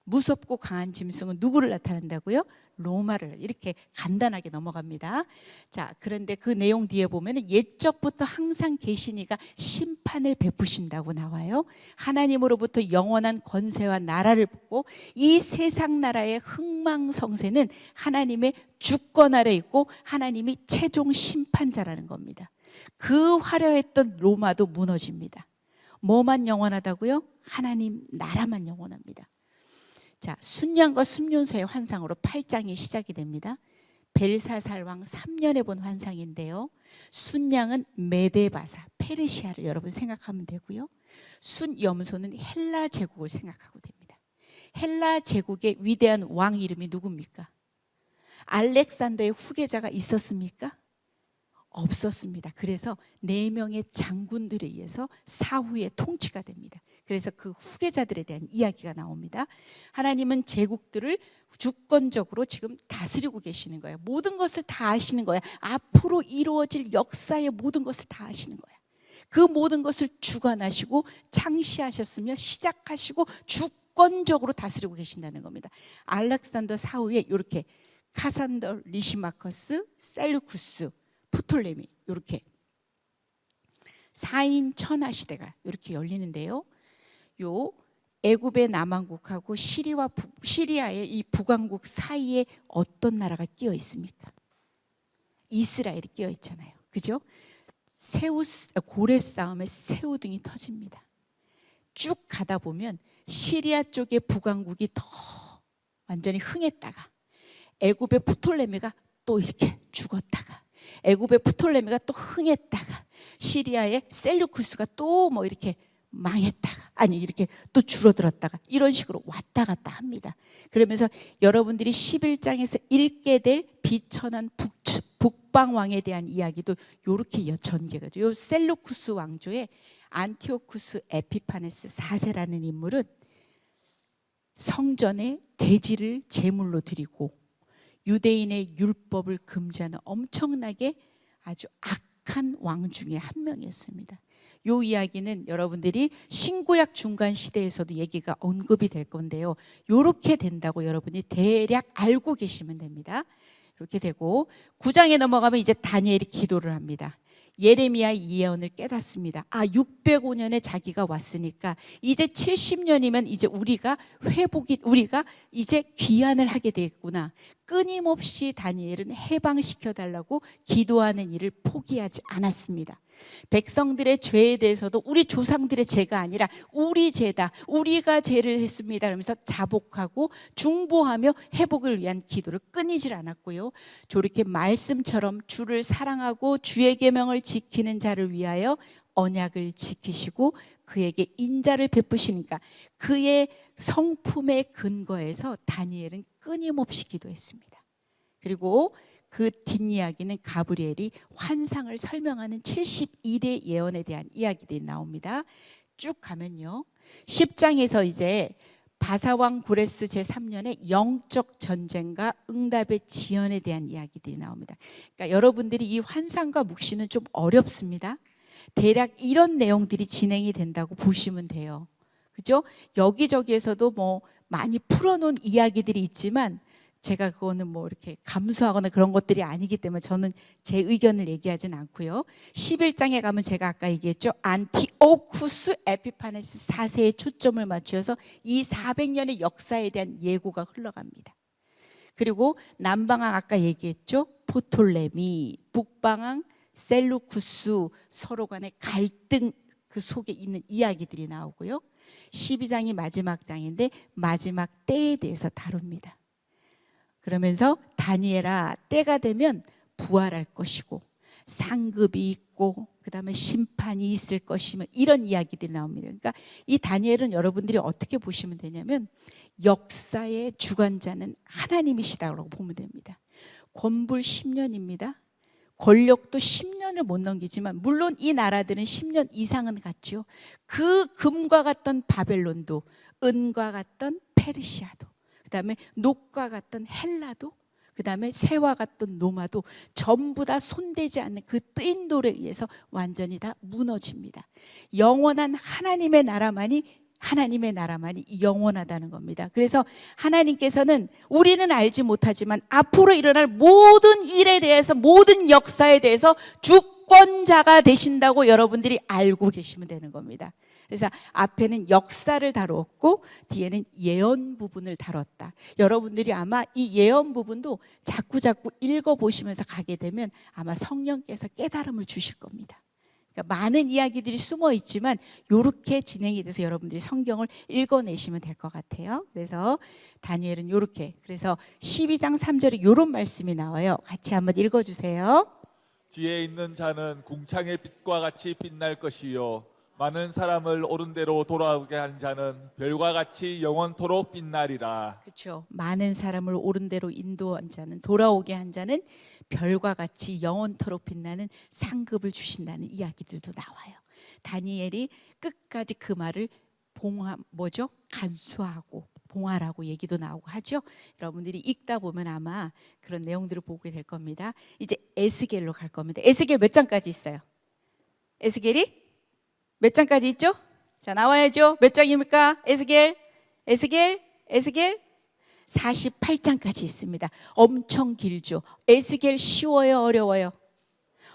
무섭고 강한 짐승은 누구를 나타낸다고요? 로마를. 이렇게 간단하게 넘어갑니다. 자, 그런데 그 내용 뒤에 보면 옛적부터 항상 계시니가 심판을 베푸신다고 나와요. 하나님으로부터 영원한 권세와 나라를 보고 이 세상 나라의 흥망성쇠는 하나님의 주권 아래 있고 하나님이 최종 심판자라는 겁니다. 그 화려했던 로마도 무너집니다. 뭐만 영원하다고요? 하나님 나라만 영원합니다. 자, 순양과 순윤서의 환상으로 8장이 시작이 됩니다. 벨사살 왕 3년에 본 환상인데요, 순양은 메데바사 페르시아를 여러분 생각하면 되고요, 순염소는 헬라 제국을 생각하고 됩니다. 헬라 제국의 위대한 왕 이름이 누굽니까? 알렉산더의 후계자가 있었습니까? 없었습니다. 그래서 4명의 장군들에 의해서 사후의 통치가 됩니다. 그래서 그 후계자들에 대한 이야기가 나옵니다. 하나님은 제국들을 주권적으로 지금 다스리고 계시는 거예요. 모든 것을 다 아시는 거예요. 앞으로 이루어질 역사의 모든 것을 다 아시는 거예요. 그 모든 것을 주관하시고 창시하셨으며 시작하시고 주권적으로 다스리고 계신다는 겁니다. 알렉산더 사후에 이렇게 카산더, 리시마커스, 셀루쿠스, 프톨레미, 이렇게 4인 천하 시대가 이렇게 열리는데요. 요 애굽의 남왕국하고 시리아의 이 북왕국 사이에 어떤 나라가 끼어 있습니까? 이스라엘이 끼어 있잖아요. 그죠? 고래 싸움에 새우등이 터집니다. 쭉 가다 보면 시리아 쪽의 북왕국이 더 완전히 흥했다가 애굽의 프톨레미가 또 이렇게 죽었다가 애굽의 프톨레미가 또 흥했다가 시리아의 셀루쿠스가 또 뭐 이렇게 망했다가 아니 이렇게 또 줄어들었다가 이런 식으로 왔다 갔다 합니다. 그러면서 여러분들이 11장에서 읽게 될 비천한 북방왕에 대한 이야기도 이렇게 전개가 돼요. 요 셀루쿠스 왕조의 안티오쿠스 에피파네스 4세라는 인물은 성전에 돼지를 제물로 드리고 유대인의 율법을 금지하는 엄청나게 아주 악한 왕 중에 한 명이었습니다. 이 이야기는 여러분들이 신구약 중간 시대에서도 얘기가 언급이 될 건데요. 이렇게 된다고 여러분이 대략 알고 계시면 됩니다. 이렇게 되고 9장에 넘어가면 이제 다니엘이 기도를 합니다. 예레미야의 예언을 깨닫습니다. 605년에 자기가 왔으니까 이제 70년이면 이제 우리가 이제 귀환을 하게 되겠구나. 끊임없이 다니엘은 해방시켜달라고 기도하는 일을 포기하지 않았습니다. 백성들의 죄에 대해서도 우리 조상들의 죄가 아니라 우리 죄다, 우리가 죄를 했습니다 그러면서 자복하고 중보하며 회복을 위한 기도를 끊이질 않았고요. 저렇게 말씀처럼 주를 사랑하고 주의 계명을 지키는 자를 위하여 언약을 지키시고 그에게 인자를 베푸시니까 그의 성품의 근거에서 다니엘은 끊임없이 기도했습니다. 그리고 그 뒷이야기는 가브리엘이 환상을 설명하는 71의 예언에 대한 이야기들이 나옵니다. 쭉 가면요 10장에서 이제 바사왕 고레스 제3년의 영적 전쟁과 응답의 지연에 대한 이야기들이 나옵니다. 그러니까 여러분들이 이 환상과 묵시는 좀 어렵습니다. 대략 이런 내용들이 진행이 된다고 보시면 돼요. 그죠? 여기저기에서도 뭐 많이 풀어놓은 이야기들이 있지만 제가 그거는 뭐 이렇게 감수하거나 그런 것들이 아니기 때문에 저는 제 의견을 얘기하진 않고요. 11장에 가면 제가 아까 얘기했죠. 안티오쿠스 에피파네스 4세에 초점을 맞춰서 이 400년의 역사에 대한 예고가 흘러갑니다. 그리고 남방왕 아까 얘기했죠. 프톨레미, 북방왕 셀루쿠스 서로 간의 갈등 그 속에 있는 이야기들이 나오고요. 12장이 마지막 장인데 마지막 때에 대해서 다룹니다. 그러면서 다니엘아 때가 되면 부활할 것이고 상급이 있고 그다음에 심판이 있을 것이며 이런 이야기들이 나옵니다. 그러니까 이 다니엘은 여러분들이 어떻게 보시면 되냐면 역사의 주관자는 하나님이시다고 보면 됩니다. 권불 10년입니다. 권력도 10년을 못 넘기지만 물론 이 나라들은 10년 이상은 갔죠. 그 금과 같던 바벨론도 은과 같던 페르시아도 그다음에 녹과 같던 헬라도 그다음에 새와 같던 로마도 전부 다 손대지 않는 그 뜨인 돌에 의해서 완전히 다 무너집니다. 영원한 하나님의 나라만이 영원하다는 겁니다. 그래서 하나님께서는 우리는 알지 못하지만 앞으로 일어날 모든 일에 대해서 모든 역사에 대해서 주권자가 되신다고 여러분들이 알고 계시면 되는 겁니다. 그래서 앞에는 역사를 다루었고 뒤에는 예언 부분을 다뤘다. 여러분들이 아마 이 예언 부분도 자꾸 읽어보시면서 가게 되면 아마 성령께서 깨달음을 주실 겁니다. 그러니까 많은 이야기들이 숨어 있지만 이렇게 진행이 돼서 여러분들이 성경을 읽어내시면 될 것 같아요. 그래서 다니엘은 이렇게 그래서 12장 3절에 이런 말씀이 나와요. 같이 한번 읽어주세요. 지혜 있는 자는 궁창의 빛과 같이 빛날 것이요 많은 사람을 옳은 대로 돌아오게 한 자는 별과 같이 영원토록 빛나리라. 그렇죠. 많은 사람을 옳은 대로 인도한 자는 돌아오게 한 자는 별과 같이 영원토록 빛나는 상급을 주신다는 이야기들도 나와요. 다니엘이 끝까지 그 말을 간수하고 봉하라고 얘기도 나오고 하죠. 여러분들이 읽다 보면 아마 그런 내용들을 보게 될 겁니다. 이제 에스겔로 갈 겁니다. 에스겔 몇 장까지 있어요? 에스겔이 몇 장까지 있죠? 자 나와야죠. 몇 장입니까? 에스겔 48장까지 있습니다. 엄청 길죠. 에스겔 쉬워요, 어려워요?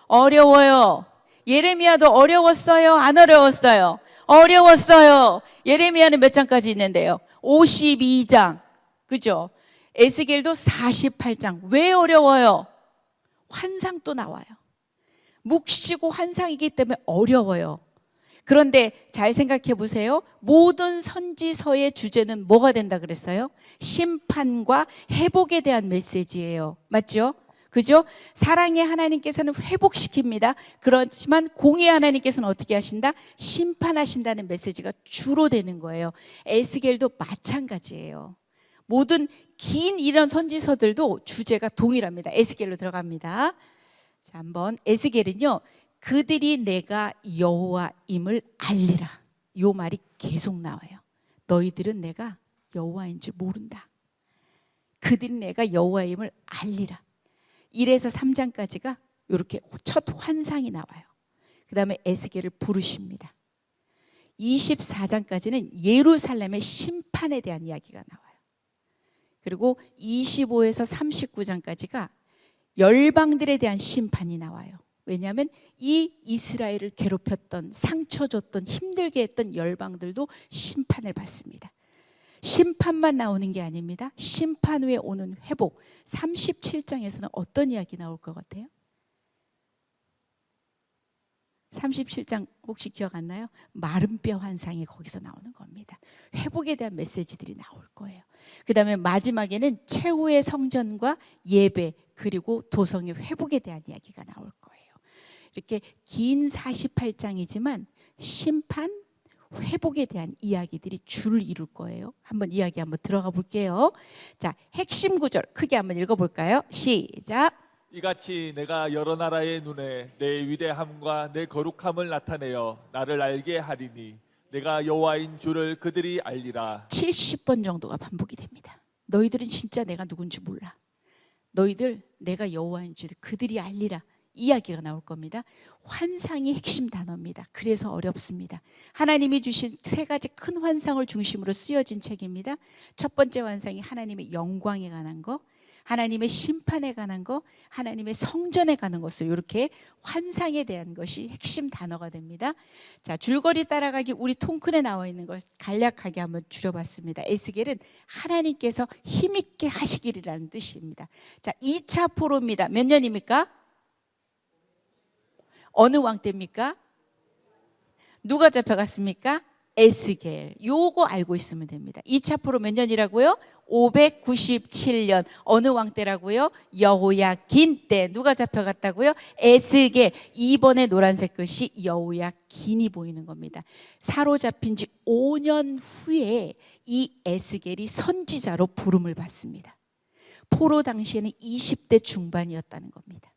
어려워요. 예레미야도 어려웠어요, 안 어려웠어요? 어려웠어요. 예레미야는 몇 장까지 있는데요? 52장. 그죠? 에스겔도 48장. 왜 어려워요? 환상도 나와요. 묵시고 환상이기 때문에 어려워요. 그런데 잘 생각해 보세요. 모든 선지서의 주제는 뭐가 된다 그랬어요? 심판과 회복에 대한 메시지예요. 맞죠? 그죠? 사랑의 하나님께서는 회복시킵니다. 그렇지만 공의 하나님께서는 어떻게 하신다? 심판하신다는 메시지가 주로 되는 거예요. 에스겔도 마찬가지예요. 모든 긴 이런 선지서들도 주제가 동일합니다. 에스겔로 들어갑니다. 자, 한번 에스겔은요, 그들이 내가 여호와임을 알리라. 요 말이 계속 나와요. 너희들은 내가 여호와인 줄 모른다. 그들이 내가 여호와임을 알리라. 1에서 3장까지가 이렇게 첫 환상이 나와요. 그 다음에 에스겔을 부르십니다. 24장까지는 예루살렘의 심판에 대한 이야기가 나와요. 그리고 25에서 39장까지가 열방들에 대한 심판이 나와요. 왜냐하면 이 이스라엘을 괴롭혔던, 상처 줬던, 힘들게 했던 열방들도 심판을 받습니다. 심판만 나오는 게 아닙니다. 심판 후에 오는 회복. 37장에서는 어떤 이야기 나올 것 같아요? 37장 혹시 기억 안 나요? 마른 뼈 환상이 거기서 나오는 겁니다. 회복에 대한 메시지들이 나올 거예요. 그 다음에 마지막에는 최후의 성전과 예배 그리고 도성의 회복에 대한 이야기가 나올 거예요. 이렇게 긴 48장이지만 심판, 회복에 대한 이야기들이 줄을 이룰 거예요. 한번 이야기 한번 들어가 볼게요. 자, 핵심 구절 크게 한번 읽어볼까요? 시작. 이같이 내가 여러 나라의 눈에 내 위대함과 내 거룩함을 나타내어 나를 알게 하리니 내가 여호와인 줄을 그들이 알리라. 70번 정도가 반복이 됩니다. 너희들은 진짜 내가 누군지 몰라. 너희들 내가 여호와인 줄 그들이 알리라. 이야기가 나올 겁니다. 환상이 핵심 단어입니다. 그래서 어렵습니다. 하나님이 주신 세 가지 큰 환상을 중심으로 쓰여진 책입니다. 첫 번째 환상이 하나님의 영광에 관한 거, 하나님의 심판에 관한 거, 하나님의 성전에 관한 것을 이렇게 환상에 대한 것이 핵심 단어가 됩니다. 자, 줄거리 따라가기 우리 통큰에 나와 있는 걸 간략하게 한번 줄여봤습니다. 에스겔은 하나님께서 힘있게 하시기리라는 뜻입니다. 자, 2차 포로입니다. 몇 년입니까? 어느 왕 때입니까? 누가 잡혀갔습니까? 에스겔. 요거 알고 있으면 됩니다. 2차 포로 몇 년이라고요? 597년. 어느 왕 때라고요? 여호야긴 때. 누가 잡혀갔다고요? 에스겔. 2번의 노란색 글씨 여호야긴이 보이는 겁니다. 사로잡힌 지 5년 후에 이 에스겔이 선지자로 부름을 받습니다. 포로 당시에는 20대 중반이었다는 겁니다.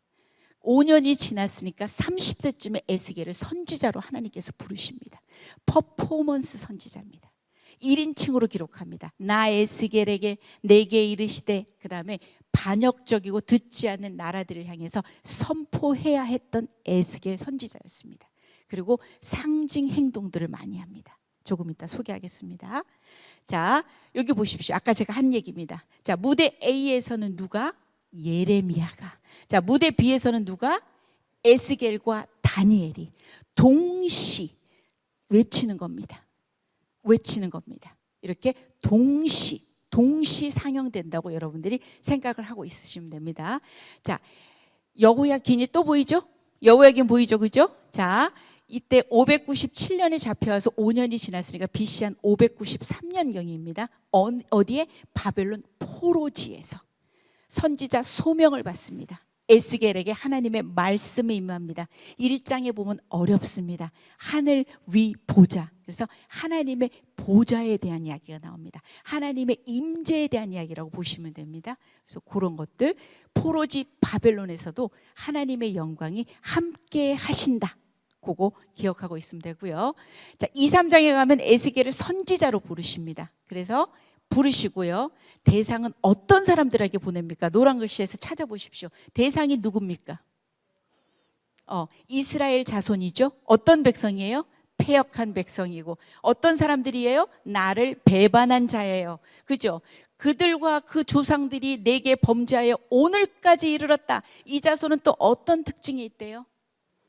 5년이 지났으니까 30대쯤에 에스겔을 선지자로 하나님께서 부르십니다. 퍼포먼스 선지자입니다. 1인칭으로 기록합니다. 나 에스겔에게 내게 이르시되, 그 다음에 반역적이고 듣지 않는 나라들을 향해서 선포해야 했던 에스겔 선지자였습니다. 그리고 상징 행동들을 많이 합니다. 조금 이따 소개하겠습니다. 자, 여기 보십시오. 아까 제가 한 얘기입니다. 자, 무대 A에서는 누가? 예레미야가. 자, 무대 B에서는 누가? 에스겔과 다니엘이 동시 외치는 겁니다. 외치는 겁니다. 이렇게 동시 상영된다고 여러분들이 생각을 하고 있으시면 됩니다. 자, 여호야긴이 또 보이죠? 여호야긴 보이죠? 그죠? 자, 이때 597년에 잡혀와서 5년이 지났으니까 BC 한 593년경입니다. 어디에? 바벨론 포로지에서 선지자 소명을 받습니다. 에스겔에게 하나님의 말씀이 임합니다. 1장에 보면 어렵습니다. 하늘 위 보좌. 그래서 하나님의 보좌에 대한 이야기가 나옵니다. 하나님의 임재에 대한 이야기라고 보시면 됩니다. 그래서 그런 것들, 포로지 바벨론에서도 하나님의 영광이 함께 하신다. 그거 기억하고 있으면 되고요. 자, 2, 3장에 가면 에스겔을 선지자로 부르십니다. 그래서 부르시고요. 대상은 어떤 사람들에게 보냅니까? 노란 글씨에서 찾아보십시오. 대상이 누굽니까? 이스라엘 자손이죠. 어떤 백성이에요? 패역한 백성이고. 어떤 사람들이에요? 나를 배반한 자예요. 그죠? 그들과 그 조상들이 내게 범죄하여 오늘까지 이르렀다. 이 자손은 또 어떤 특징이 있대요?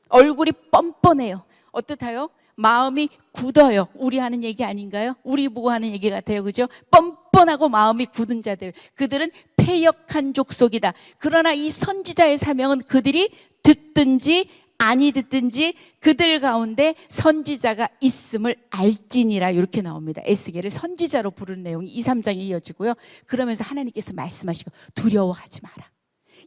얼굴이 뻔뻔해요. 어떻다요? 마음이 굳어요. 우리 하는 얘기 아닌가요? 우리 보고 하는 얘기 같아요. 그죠? 뻔뻔하고 마음이 굳은 자들. 그들은 패역한 족속이다. 그러나 이 선지자의 사명은 그들이 듣든지 아니 듣든지 그들 가운데 선지자가 있음을 알지니라. 이렇게 나옵니다. 에스겔을 선지자로 부르는 내용이 2, 3장에 이어지고요. 그러면서 하나님께서 말씀하시고 두려워하지 마라.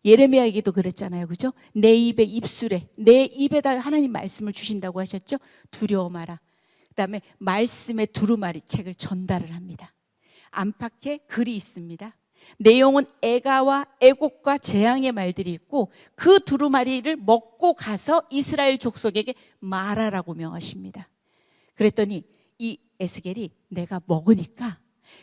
예레미야에게도 그랬잖아요. 그죠? 내 입에 입술에 내 입에다 하나님 말씀을 주신다고 하셨죠? 두려워 마라. 그다음에 말씀의 두루마리 책을 전달을 합니다. 안팎에 글이 있습니다. 내용은 애가와 애곡과 재앙의 말들이 있고 그 두루마리를 먹고 가서 이스라엘 족속에게 말하라고 명하십니다. 그랬더니 이 에스겔이 내가 먹으니까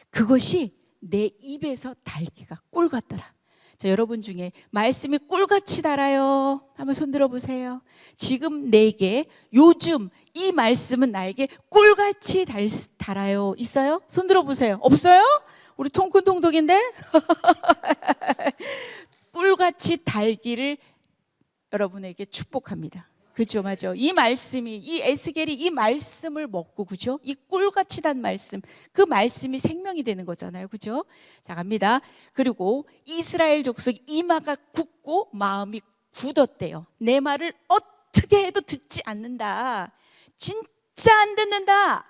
그것이 내 입에서 달기가 꿀 같더라. 자, 여러분 중에 말씀이 꿀같이 달아요. 한번 손 들어보세요. 지금 내게 요즘 이 말씀은 나에게 꿀같이 달아요. 있어요? 손 들어보세요. 없어요? 우리 통큰통독인데? 꿀같이 달기를 여러분에게 축복합니다. 그죠, 맞아. 이 말씀이, 이 에스겔이 이 말씀을 먹고, 그죠? 이 꿀같이 단 말씀, 그 말씀이 생명이 되는 거잖아요, 그죠? 자, 갑니다. 그리고 이스라엘 족속 이마가 굳고 마음이 굳었대요. 내 말을 어떻게 해도 듣지 않는다. 진짜 안 듣는다.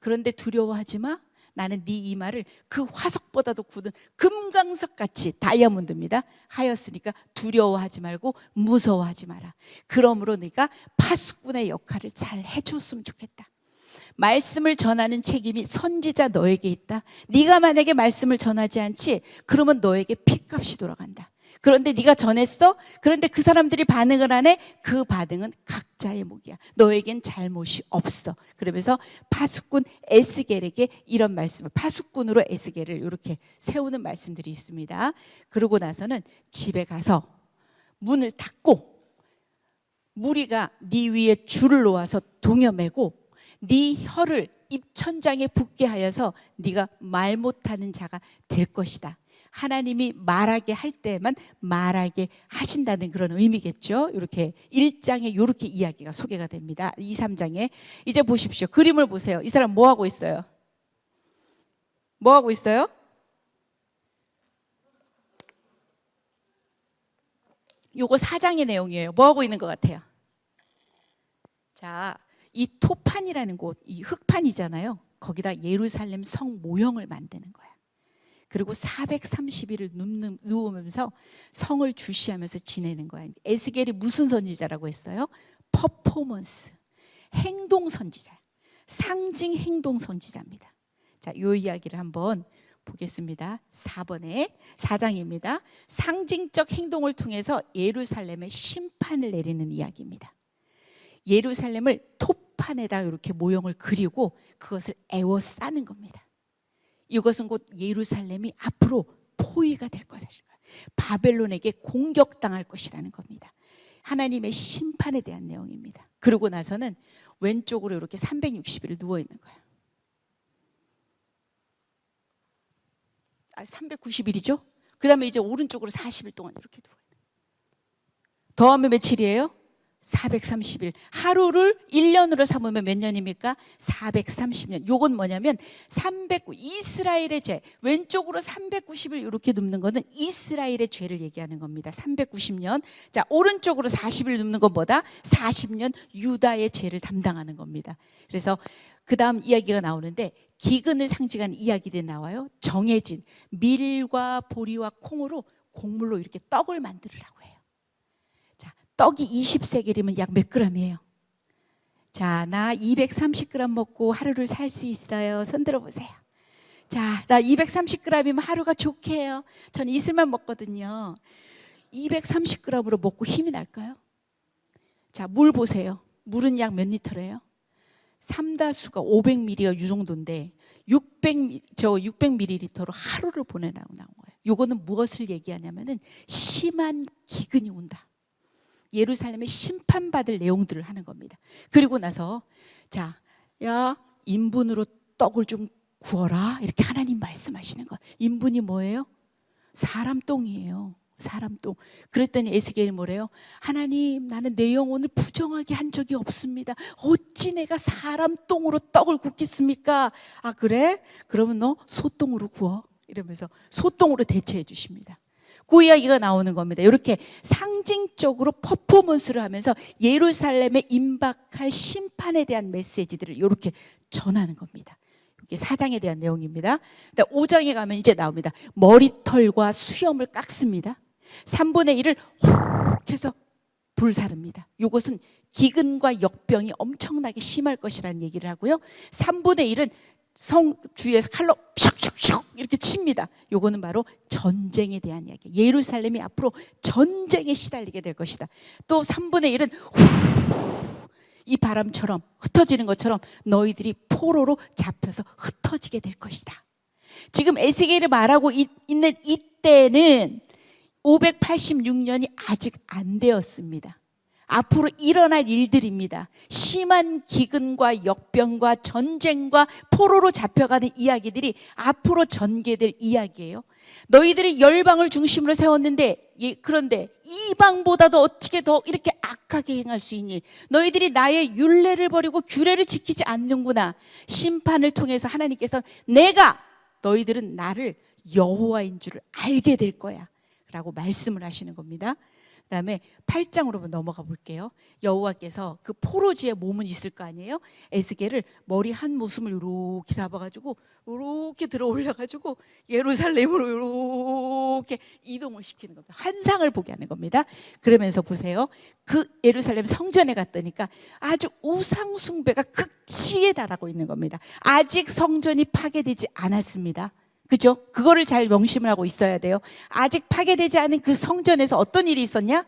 그런데 두려워하지 마. 나는 네 이마를 그 화석보다도 굳은 금강석 같이 다이아몬드입니다. 하였으니까 두려워하지 말고 무서워하지 마라. 그러므로 네가 파수꾼의 역할을 잘 해줬으면 좋겠다. 말씀을 전하는 책임이 선지자 너에게 있다. 네가 만약에 말씀을 전하지 않지, 그러면 너에게 핏값이 돌아간다. 그런데 네가 전했어? 그런데 그 사람들이 반응을 안 해? 그 반응은 각자의 몫이야. 너에겐 잘못이 없어. 그러면서 파수꾼 에스겔에게 이런 말씀을, 파수꾼으로 에스겔을 이렇게 세우는 말씀들이 있습니다. 그러고 나서는 집에 가서 문을 닫고 무리가 네 위에 줄을 놓아서 동여매고 네 혀를 입천장에 붙게 하여서 네가 말 못하는 자가 될 것이다. 하나님이 말하게 할 때만 말하게 하신다는 그런 의미겠죠. 이렇게 1장에 이렇게 이야기가 소개가 됩니다. 2, 3장에. 이제 보십시오. 그림을 보세요. 이 사람 뭐 하고 있어요? 뭐 하고 있어요? 요거 4장의 내용이에요. 뭐 하고 있는 것 같아요? 자, 이 토판이라는 곳, 이 흙판이잖아요. 거기다 예루살렘 성 모형을 만드는 거야. 그리고 430일을 누우면서 성을 주시하면서 지내는 거야. 에스겔이 무슨 선지자라고 했어요? 퍼포먼스, 행동 선지자, 상징 행동 선지자입니다. 자, 이 이야기를 한번 보겠습니다. 4장입니다. 상징적 행동을 통해서 예루살렘에 심판을 내리는 이야기입니다. 예루살렘을 토판에다 이렇게 모형을 그리고 그것을 에워싸는 겁니다. 이것은 곧 예루살렘이 앞으로 포위가 될 것이다. 바벨론에게 공격당할 것이라는 겁니다. 하나님의 심판에 대한 내용입니다. 그러고 나서는 왼쪽으로 이렇게 360일 누워 있는 거예요. 390일이죠? 그 다음에 이제 오른쪽으로 40일 동안 이렇게 누워 있는 거예요. 더하면 며칠이에요? 430일. 하루를 1년으로 삼으면 몇 년입니까? 430년. 요건 뭐냐면 이스라엘의 죄. 왼쪽으로 390일 이렇게 눕는 거는 이스라엘의 죄를 얘기하는 겁니다. 390년. 자, 오른쪽으로 40일 눕는 건 뭐다? 40년 유다의 죄를 담당하는 겁니다. 그래서 그 다음 이야기가 나오는데 기근을 상징하는 이야기들이 나와요. 정해진 밀과 보리와 콩으로 곡물로 이렇게 떡을 만들으라고 해요. 떡이 20세겔이면 약 몇 그램이에요? 자, 나 230g 먹고 하루를 살 수 있어요. 손 들어보세요. 자, 나 230g이면 하루가 좋게요. 저는 이슬만 먹거든요. 230g으로 먹고 힘이 날까요? 자, 물 보세요. 물은 약 몇 리터래요? 3다수가 500ml가 이 정도인데 600ml로 하루를 보내라고 나온 거예요. 이거는 무엇을 얘기하냐면은 심한 기근이 온다. 예루살렘에 심판받을 내용들을 하는 겁니다. 그리고 나서 자, 야 인분으로 떡을 좀 구워라 이렇게 하나님 말씀하시는 거. 인분이 뭐예요? 사람 똥이에요. 사람 똥. 그랬더니 에스겔이 뭐래요? 하나님, 나는 내 영혼을 부정하게 한 적이 없습니다. 어찌 내가 사람 똥으로 떡을 굽겠습니까? 아 그래? 그러면 너 소똥으로 구워. 이러면서 소똥으로 대체해 주십니다. 그 이야기가 나오는 겁니다. 이렇게 상징적으로 퍼포먼스를 하면서 예루살렘에 임박할 심판에 대한 메시지들을 이렇게 전하는 겁니다. 이게 4장에 대한 내용입니다. 5장에 가면 이제 나옵니다. 머리털과 수염을 깎습니다. 3분의 1을 호르륵 해서 불사릅니다. 이것은 기근과 역병이 엄청나게 심할 것이라는 얘기를 하고요. 3분의 1은 성 주위에서 칼로 슉슉슉 이렇게 칩니다. 요거는 바로 전쟁에 대한 이야기. 예루살렘이 앞으로 전쟁에 시달리게 될 것이다. 또 3분의 1은 이 바람처럼 흩어지는 것처럼 너희들이 포로로 잡혀서 흩어지게 될 것이다. 지금 에스겔이 말하고 있는 이때는 586년이 아직 안 되었습니다. 앞으로 일어날 일들입니다. 심한 기근과 역병과 전쟁과 포로로 잡혀가는 이야기들이 앞으로 전개될 이야기예요. 너희들이 열방을 중심으로 세웠는데 그런데 이방보다도 어떻게 더 이렇게 악하게 행할 수 있니? 너희들이 나의 율례를 버리고 규례를 지키지 않는구나. 심판을 통해서 하나님께서 내가 너희들은 나를 여호와인 줄을 알게 될 거야 라고 말씀을 하시는 겁니다. 그 다음에 8장으로 넘어가 볼게요. 여호와께서 그 포로지에 몸은 있을 거 아니에요. 에스겔을 머리 한 모습을 이렇게 잡아가지고 이렇게 들어 올려가지고 예루살렘으로 이렇게 이동을 시키는 겁니다. 환상을 보게 하는 겁니다. 그러면서 보세요. 그 예루살렘 성전에 갔더니까 아주 우상 숭배가 극치에 달하고 있는 겁니다. 아직 성전이 파괴되지 않았습니다. 그죠? 그거를 잘 명심을 하고 있어야 돼요. 아직 파괴되지 않은 그 성전에서 어떤 일이 있었냐?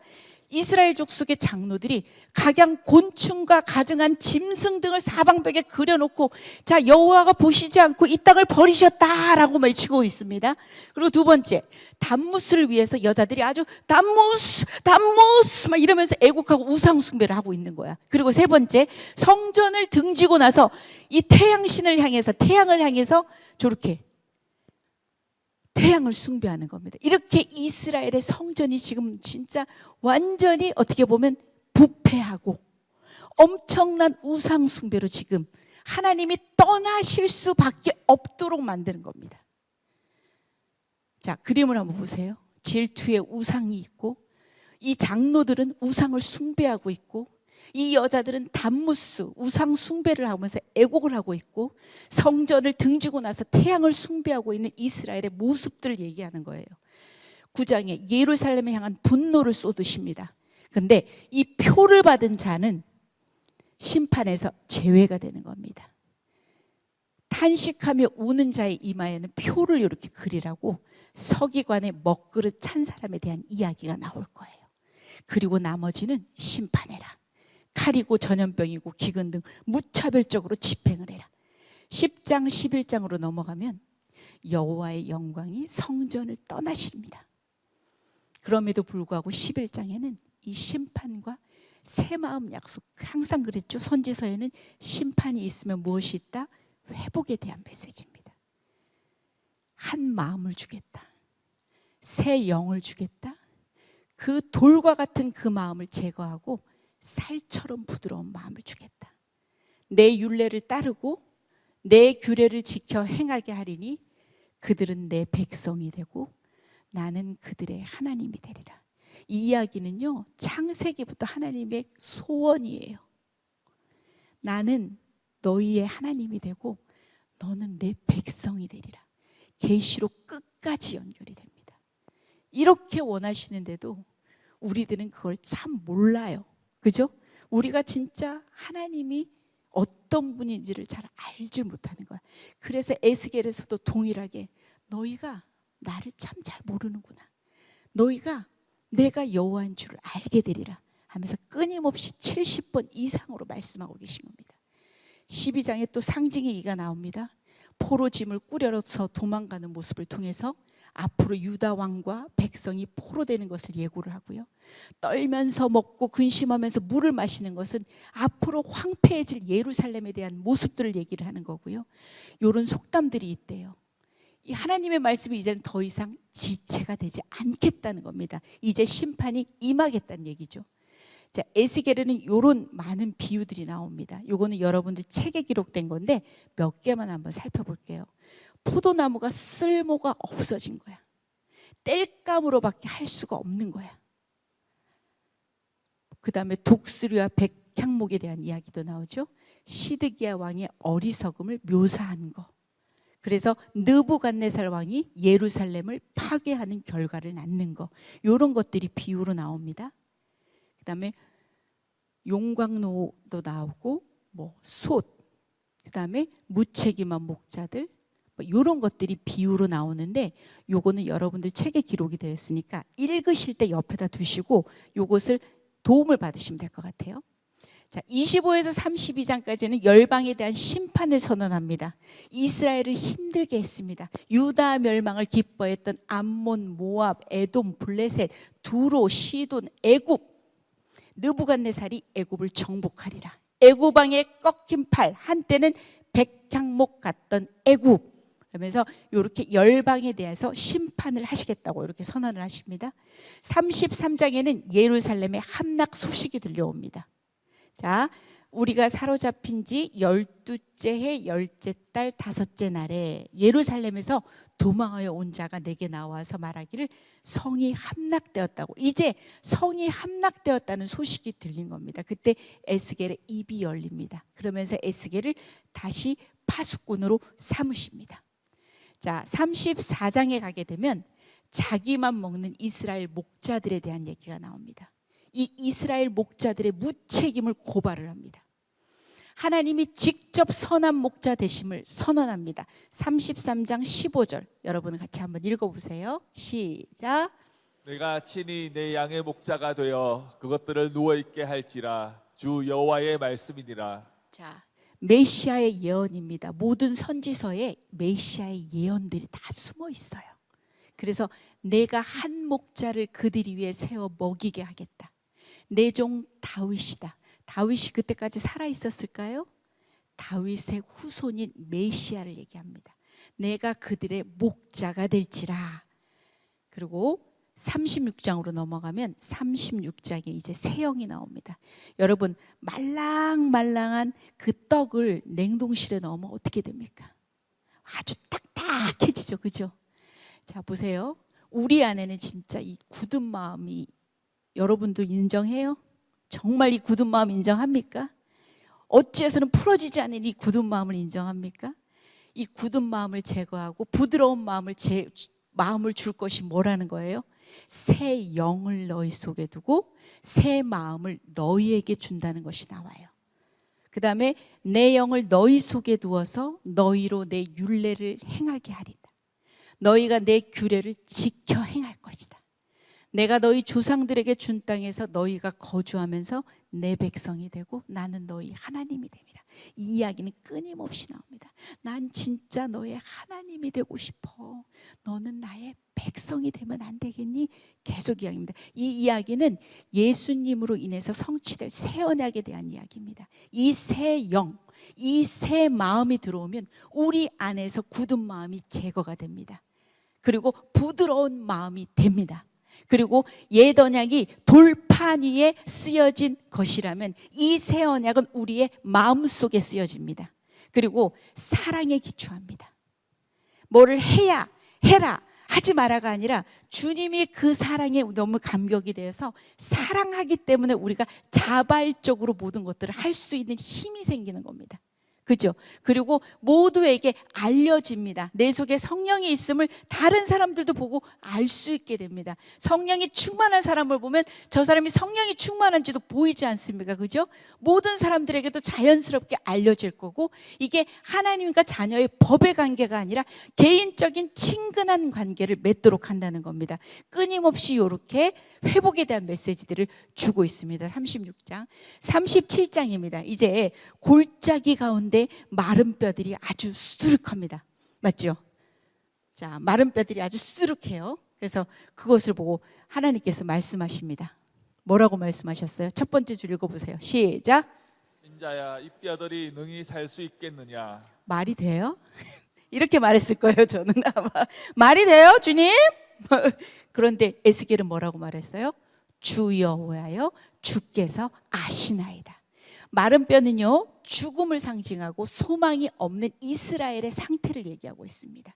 이스라엘 족속의 장로들이 각양 곤충과 가증한 짐승 등을 사방벽에 그려놓고 자 여호와가 보시지 않고 이 땅을 버리셨다라고 외치고 있습니다. 그리고 두 번째, 담무스를 위해서 여자들이 아주 담무스 막 이러면서 애국하고 우상 숭배를 하고 있는 거야. 그리고 세 번째, 성전을 등지고 나서 이 태양신을 향해서 태양을 향해서 저렇게 태양을 숭배하는 겁니다. 이렇게 이스라엘의 성전이 지금 진짜 완전히 어떻게 보면 부패하고 엄청난 우상 숭배로 지금 하나님이 떠나실 수밖에 없도록 만드는 겁니다. 자, 그림을 한번 보세요. 질투의 우상이 있고 이 장로들은 우상을 숭배하고 있고 이 여자들은 담무스 우상 숭배를 하면서 애곡을 하고 있고 성전을 등지고 나서 태양을 숭배하고 있는 이스라엘의 모습들을 얘기하는 거예요. 9장에 예루살렘을 향한 분노를 쏟으십니다. 그런데 이 표를 받은 자는 심판에서 제외가 되는 겁니다. 탄식하며 우는 자의 이마에는 표를 이렇게 그리라고 서기관의 먹그릇 찬 사람에 대한 이야기가 나올 거예요. 그리고 나머지는 심판해라. 칼이고 전염병이고 기근 등 무차별적으로 집행을 해라. 10장 11장으로 넘어가면 여호와의 영광이 성전을 떠나십니다. 그럼에도 불구하고 11장에는 이 심판과 새 마음 약속, 항상 그랬죠. 선지서에는 심판이 있으면 무엇이 있다? 회복에 대한 메시지입니다. 한 마음을 주겠다. 새 영을 주겠다. 그 돌과 같은 그 마음을 제거하고 살처럼 부드러운 마음을 주겠다. 내 율례를 따르고 내 규례를 지켜 행하게 하리니 그들은 내 백성이 되고 나는 그들의 하나님이 되리라. 이 이야기는요, 창세기부터 하나님의 소원이에요. 나는 너희의 하나님이 되고 너는 내 백성이 되리라. 계시록 끝까지 연결이 됩니다. 이렇게 원하시는데도 우리들은 그걸 참 몰라요. 그죠? 우리가 진짜 하나님이 어떤 분인지를 잘 알지 못하는 거야. 그래서 에스겔에서도 동일하게 너희가 나를 참 잘 모르는구나. 너희가 내가 여호와인 줄을 알게 되리라 하면서 끊임없이 70번 이상으로 말씀하고 계신 겁니다. 12장에 또 상징의 이가 나옵니다. 포로짐을 꾸려서 도망가는 모습을 통해서 앞으로 유다 왕과 백성이 포로되는 것을 예고를 하고요. 떨면서 먹고 근심하면서 물을 마시는 것은 앞으로 황폐해질 예루살렘에 대한 모습들을 얘기를 하는 거고요. 이런 속담들이 있대요. 이 하나님의 말씀이 이제는 더 이상 지체가 되지 않겠다는 겁니다. 이제 심판이 임하겠다는 얘기죠. 자, 에스겔에는 이런 많은 비유들이 나옵니다. 요거는 여러분들 책에 기록된 건데 몇 개만 한번 살펴볼게요. 포도나무가 쓸모가 없어진 거야. 땔감으로밖에 할 수가 없는 거야. 그 다음에 독수리와 백향목에 대한 이야기도 나오죠. 시드기야 왕의 어리석음을 묘사한 거. 그래서 느부갓네살 왕이 예루살렘을 파괴하는 결과를 낳는 거. 이런 것들이 비유로 나옵니다. 그 다음에 용광로도 나오고 솥, 그 다음에 무책임한 목자들, 이런 것들이 비유로 나오는데 요거는 여러분들 책에 기록이 되어 있으니까 읽으실 때 옆에다 두시고 요것을 도움을 받으시면 될 것 같아요. 자, 25에서 32장까지는 열방에 대한 심판을 선언합니다. 이스라엘을 힘들게 했습니다. 유다 멸망을 기뻐했던 암몬, 모압, 에돔, 블레셋, 두로, 시돈, 애굽, 느부갓네살이 애굽을 정복하리라. 애굽 왕의 꺾인 팔, 한때는 백향목 같던 애굽, 그러면서 이렇게 열방에 대해서 심판을 하시겠다고 이렇게 선언을 하십니다. 33장에는 예루살렘의 함락 소식이 들려옵니다. 자, 우리가 사로잡힌 지 12째 해 10째 달 5째 날에 예루살렘에서 도망하여 온 자가 내게 나와서 말하기를 성이 함락되었다고. 이제 성이 함락되었다는 소식이 들린 겁니다. 그때 에스겔의 입이 열립니다. 그러면서 에스겔을 다시 파수꾼으로 삼으십니다. 자, 34장에 가게 되면 자기만 먹는 이스라엘 목자들에 대한 얘기가 나옵니다. 이 이스라엘 목자들의 무책임을 고발을 합니다. 하나님이 직접 선한 목자 되심을 선언합니다. 33장 15절 여러분 같이 한번 읽어보세요. 시작. 내가 친히 내 양의 목자가 되어 그것들을 누워있게 할지라 주 여호와의 말씀이니라. 자, 메시아의 예언입니다. 모든 선지서에 메시아의 예언들이 다 숨어 있어요. 그래서 내가 한 목자를 그들이 위해 세워 먹이게 하겠다. 내 종 다윗이다. 다윗이 그때까지 살아 있었을까요? 다윗의 후손인 메시아를 얘기합니다. 내가 그들의 목자가 될지라. 그리고 36장으로 넘어가면 36장에 이제 새 영이 나옵니다. 여러분, 말랑말랑한 그 떡을 냉동실에 넣으면 어떻게 됩니까? 아주 딱딱해지죠, 그죠? 자, 보세요. 우리 안에는 진짜 이 굳은 마음이, 여러분도 인정해요? 정말 이 굳은 마음 인정합니까? 어찌해서는 풀어지지 않는 이 굳은 마음을 인정합니까? 이 굳은 마음을 제거하고 부드러운 마음을 줄 것이 뭐라는 거예요? 새 영을 너희 속에 두고 새 마음을 너희에게 준다는 것이 나와요. 그 다음에 내 영을 너희 속에 두어서 너희로 내 율례를 행하게 하리라. 너희가 내 규례를 지켜 행할 것이다. 내가 너희 조상들에게 준 땅에서 너희가 거주하면서 내 백성이 되고 나는 너희 하나님이 됨이라. 이 이야기는 끊임없이 나옵니다. 난 진짜 너의 하나님이 되고 싶어. 너는 나의 백성이 되면 안 되겠니? 계속 이야기입니다. 이 이야기는 예수님으로 인해서 성취될 새 언약에 대한 이야기입니다. 이 새 영, 이 새 마음이 들어오면 우리 안에서 굳은 마음이 제거가 됩니다. 그리고 부드러운 마음이 됩니다. 그리고 옛 언약이 돌판 위에 쓰여진 것이라면 이 새 언약은 우리의 마음속에 쓰여집니다. 그리고 사랑에 기초합니다. 뭐를 해야 해라 하지 마라가 아니라 주님이 그 사랑에 너무 감격이 되어서 사랑하기 때문에 우리가 자발적으로 모든 것들을 할 수 있는 힘이 생기는 겁니다. 그죠? 그리고 모두에게 알려집니다. 내 속에 성령이 있음을 다른 사람들도 보고 알 수 있게 됩니다. 성령이 충만한 사람을 보면 저 사람이 성령이 충만한지도 보이지 않습니까? 그죠? 모든 사람들에게도 자연스럽게 알려질 거고, 이게 하나님과 자녀의 법의 관계가 아니라 개인적인 친근한 관계를 맺도록 한다는 겁니다. 끊임없이 이렇게 회복에 대한 메시지들을 주고 있습니다. 36장, 37장입니다. 이제 골짜기 가운데 마른 뼈들이 아주 수두룩합니다. 맞죠? 자, 마른 뼈들이 아주 수두룩해요. 그래서 그것을 보고 하나님께서 말씀하십니다. 뭐라고 말씀하셨어요? 첫 번째 줄 읽어보세요. 시작. 인자야, 이 뼈들이 능히 살 수 있겠느냐? 말이 돼요? 이렇게 말했을 거예요. 저는 아마 말이 돼요, 주님? 그런데 에스겔은 뭐라고 말했어요? 주 여호와여, 주께서 아시나이다. 마른 뼈는요, 죽음을 상징하고 소망이 없는 이스라엘의 상태를 얘기하고 있습니다.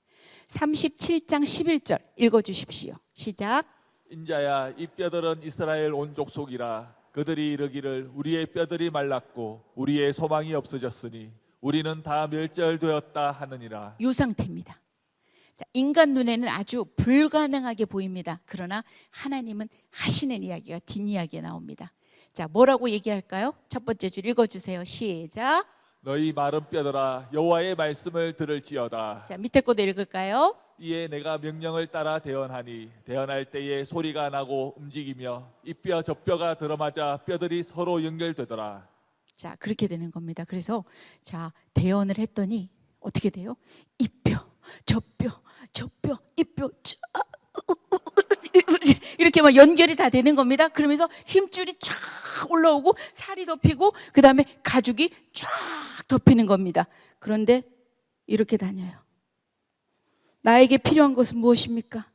37장 11절 읽어주십시오. 시작. 인자야, 이 뼈들은 이스라엘 온 족속이라. 그들이 이르기를 우리의 뼈들이 말랐고 우리의 소망이 없어졌으니 우리는 다 멸절되었다 하느니라. 이 상태입니다. 자, 인간 눈에는 아주 불가능하게 보입니다. 그러나 하나님은 하시는 이야기가 뒷이야기에 나옵니다. 자, 뭐라고 얘기할까요? 첫 번째 줄 읽어주세요. 시작. 너희 마른 뼈들아, 여호와의 말씀을 들을지어다. 자, 밑에 것도 읽을까요? 이에 내가 명령을 따라 대언하니 대언할 때에 소리가 나고 움직이며 이 뼈 저 뼈가 들어맞아 뼈들이 서로 연결되더라. 자, 그렇게 되는 겁니다. 그래서 자, 대언을 했더니 어떻게 돼요? 이 뼈, 저 뼈, 저 뼈, 이 뼈, 이렇게 막 연결이 다 되는 겁니다. 그러면서 힘줄이 쫙 올라오고 살이 덮이고 그 다음에 가죽이 쫙 덮이는 겁니다. 그런데 이렇게 다녀요. 나에게 필요한 것은 무엇입니까?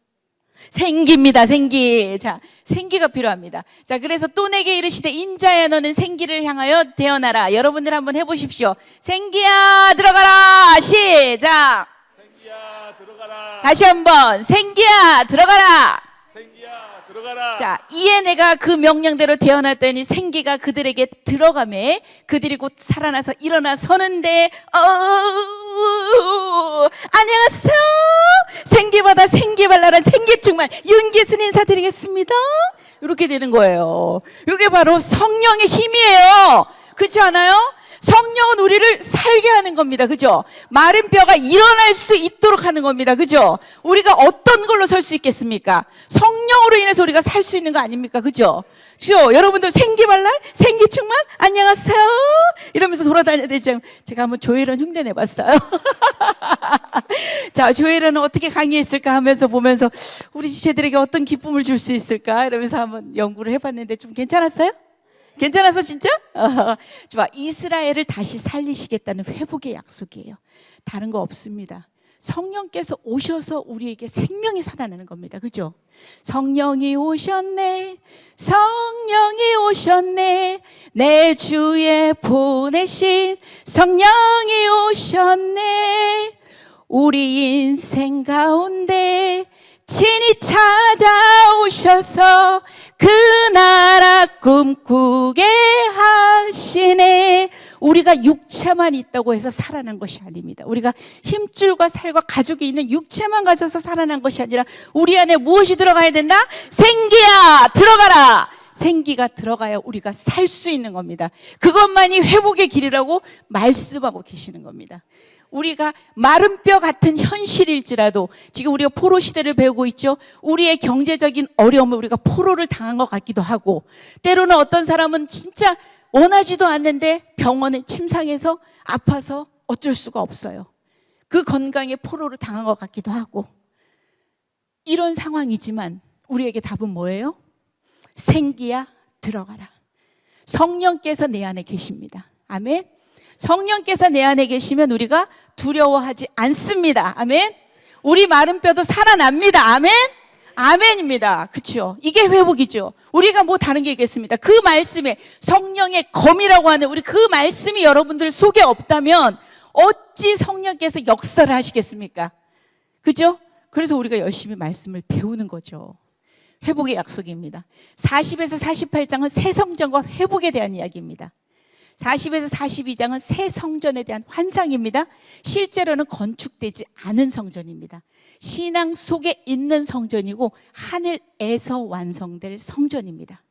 생기입니다. 생기. 자, 생기가 필요합니다. 자, 그래서 또 내게 이르시되 인자야 너는 생기를 향하여 대언하라. 여러분들 한번 해보십시오. 생기야 들어가라. 시작. 생기야 들어가라. 다시 한번 생기야 들어가라. 생기야 들어가라. 자, 이에 내가 그 명령대로 대언했더니 생기가 그들에게 들어가매 그들이 곧 살아나서 일어나 서는데 안녕하세요. 생기받아 생기발랄한 생기충만 윤기순 인사드리겠습니다. 이렇게 되는 거예요. 이게 바로 성령의 힘이에요. 그렇지 않아요? 성령은 우리를 살게 하는 겁니다. 그죠? 마른 뼈가 일어날 수 있도록 하는 겁니다. 그죠? 우리가 어떤 걸로 설 수 있겠습니까? 성령으로 인해서 우리가 살 수 있는 거 아닙니까? 그죠? 그죠? 여러분들 생기발랄? 생기충만? 안녕하세요. 이러면서 돌아다녀야 되죠. 제가 한번 조혜련 흉내 내봤어요. 자, 조혜련은 어떻게 강의했을까 하면서 보면서 우리 지체들에게 어떤 기쁨을 줄 수 있을까? 이러면서 한번 연구를 해봤는데 좀 괜찮았어요? 괜찮아서 진짜? 좋아. 이스라엘을 다시 살리시겠다는 회복의 약속이에요. 다른 거 없습니다. 성령께서 오셔서 우리에게 생명이 살아나는 겁니다. 그죠? 성령이 오셨네. 성령이 오셨네. 내 주에 보내신 성령이 오셨네. 우리 인생 가운데 친히 찾아오셔서 그 나라 꿈꾸게 하시네. 우리가 육체만 있다고 해서 살아난 것이 아닙니다. 우리가 힘줄과 살과 가죽이 있는 육체만 가져서 살아난 것이 아니라 우리 안에 무엇이 들어가야 된다? 생기야 들어가라. 생기가 들어가야 우리가 살 수 있는 겁니다. 그것만이 회복의 길이라고 말씀하고 계시는 겁니다. 우리가 마른 뼈 같은 현실일지라도 지금 우리가 포로 시대를 배우고 있죠. 우리의 경제적인 어려움을 우리가 포로를 당한 것 같기도 하고 때로는 어떤 사람은 진짜 원하지도 않는데 병원에 침상에서 아파서 어쩔 수가 없어요. 그 건강에 포로를 당한 것 같기도 하고 이런 상황이지만 우리에게 답은 뭐예요? 생기야 들어가라. 성령께서 내 안에 계십니다. 아멘. 성령께서 내 안에 계시면 우리가 두려워하지 않습니다. 아멘. 우리 마른 뼈도 살아납니다. 아멘. 아멘입니다. 그렇죠? 이게 회복이죠. 우리가 뭐 다른 게 있겠습니다. 그 말씀에 성령의 검이라고 하는 우리 그 말씀이 여러분들 속에 없다면 어찌 성령께서 역사를 하시겠습니까? 그죠? 그래서 우리가 열심히 말씀을 배우는 거죠. 회복의 약속입니다. 40에서 48장은 새 성전과 회복에 대한 이야기입니다. 40에서 42장은 새 성전에 대한 환상입니다. 실제로는 건축되지 않은 성전입니다. 신앙 속에 있는 성전이고 하늘에서 완성될 성전입니다.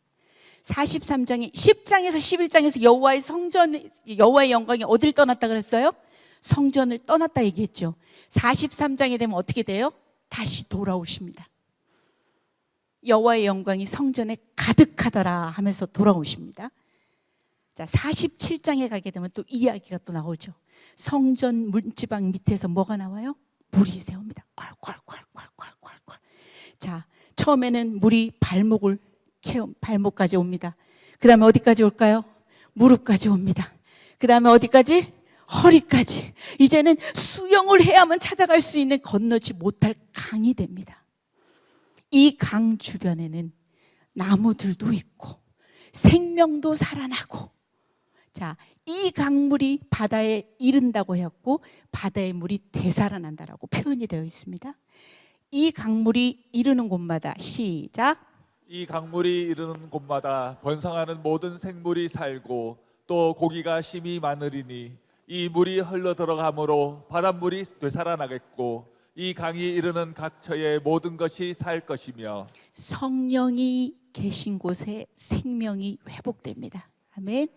43장이 10장에서 11장에서 여호와의 성전, 여호와의 영광이 어딜 떠났다 그랬어요? 성전을 떠났다 얘기했죠. 43장이 되면 어떻게 돼요? 다시 돌아오십니다. 여호와의 영광이 성전에 가득하더라 하면서 돌아오십니다. 자, 47장에 가게 되면 또 이야기가 또 나오죠. 성전 문지방 밑에서 뭐가 나와요? 물이 새옵니다. 콸콸콸콸콸콸콸. 자, 처음에는 물이 발목까지 옵니다. 그 다음에 어디까지 올까요? 무릎까지 옵니다. 그 다음에 어디까지? 허리까지. 이제는 수영을 해야만 찾아갈 수 있는 건너지 못할 강이 됩니다. 이 강 주변에는 나무들도 있고 생명도 살아나고, 자, 이 강물이 바다에 이른다고 했고 바다의 물이 되살아난다라고 표현이 되어 있습니다. 이 강물이 이르는 곳마다, 시작. 이 강물이 이르는 곳마다 번성하는 모든 생물이 살고 또 고기가 심히 많으리니 이 물이 흘러 들어가므로 바닷물이 되살아나겠고 이 강이 이르는 각처의 모든 것이 살 것이며. 성령이 계신 곳에 생명이 회복됩니다. 아멘.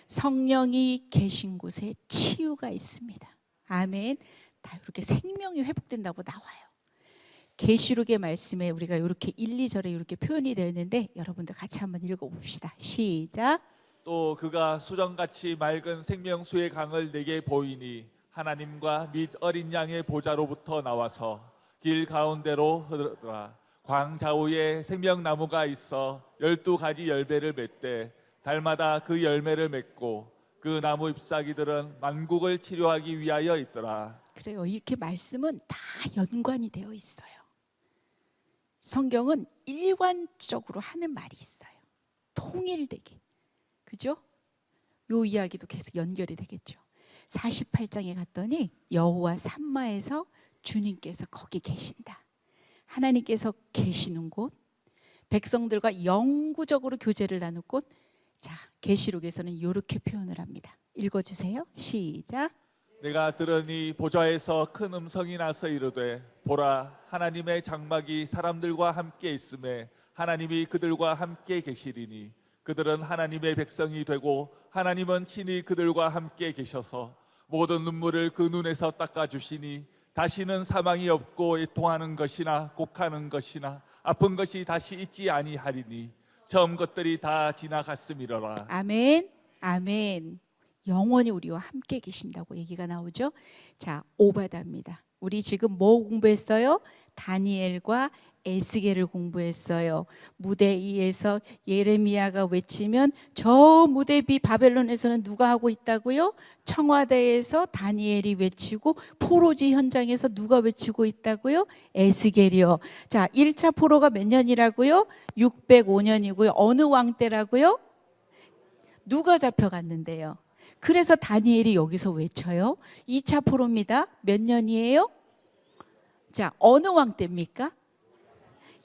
성령이 계신 곳에 치유가 있습니다. 아멘. 다 이렇게 생명이 회복된다고 나와요. 계시록의 말씀에 우리가 이렇게 1, 2절에 이렇게 표현이 되어 있는데 여러분들 같이 한번 읽어봅시다. 시작. 또 그가 수정같이 맑은 생명수의 강을 내게 보이니 하나님과 및 어린 양의 보좌로부터 나와서 길 가운데로 흐르더라. 광 좌우에 생명나무가 있어 12가지 열매를 맺되 달마다 그 열매를 맺고 그 나무 잎사귀들은 만국을 치료하기 위하여 있더라. 그래요. 이렇게 말씀은 다 연관이 되어 있어요. 성경은 일관적으로 하는 말이 있어요. 통일되게. 그죠? 요 이야기도 계속 연결이 되겠죠. 48장에 갔더니 여호와 산마에서 주님께서 거기 계신다. 하나님께서 계시는 곳, 백성들과 영구적으로 교제를 나눌 곳. 자, 계시록에서는 이렇게 표현을 합니다. 읽어주세요. 시작. 내가 들으니 보좌에서 큰 음성이 나서 이르되 보라, 하나님의 장막이 사람들과 함께 있음에 하나님이 그들과 함께 계시리니 그들은 하나님의 백성이 되고 하나님은 친히 그들과 함께 계셔서 모든 눈물을 그 눈에서 닦아주시니 다시는 사망이 없고 애통하는 것이나 곡하는 것이나 아픈 것이 다시 있지 아니하리니 처음 것들이 다 지나갔음이로라. 아멘. 아멘. 영원히 우리와 함께 계신다고 얘기가 나오죠. 자, 오바다입니다. 우리 지금 뭐 공부했어요? 다니엘과 에스겔을 공부했어요. 무대 위에서 예레미야가 외치면 저 무대 비 바벨론에서는 누가 하고 있다고요? 청와대에서 다니엘이 외치고 포로지 현장에서 누가 외치고 있다고요? 에스겔이요. 자, 1차 포로가 몇 년이라고요? 605년이고요. 어느 왕 때라고요? 누가 잡혀갔는데요? 그래서 다니엘이 여기서 외쳐요. 2차 포로입니다. 몇 년이에요? 자, 어느 왕 때입니까?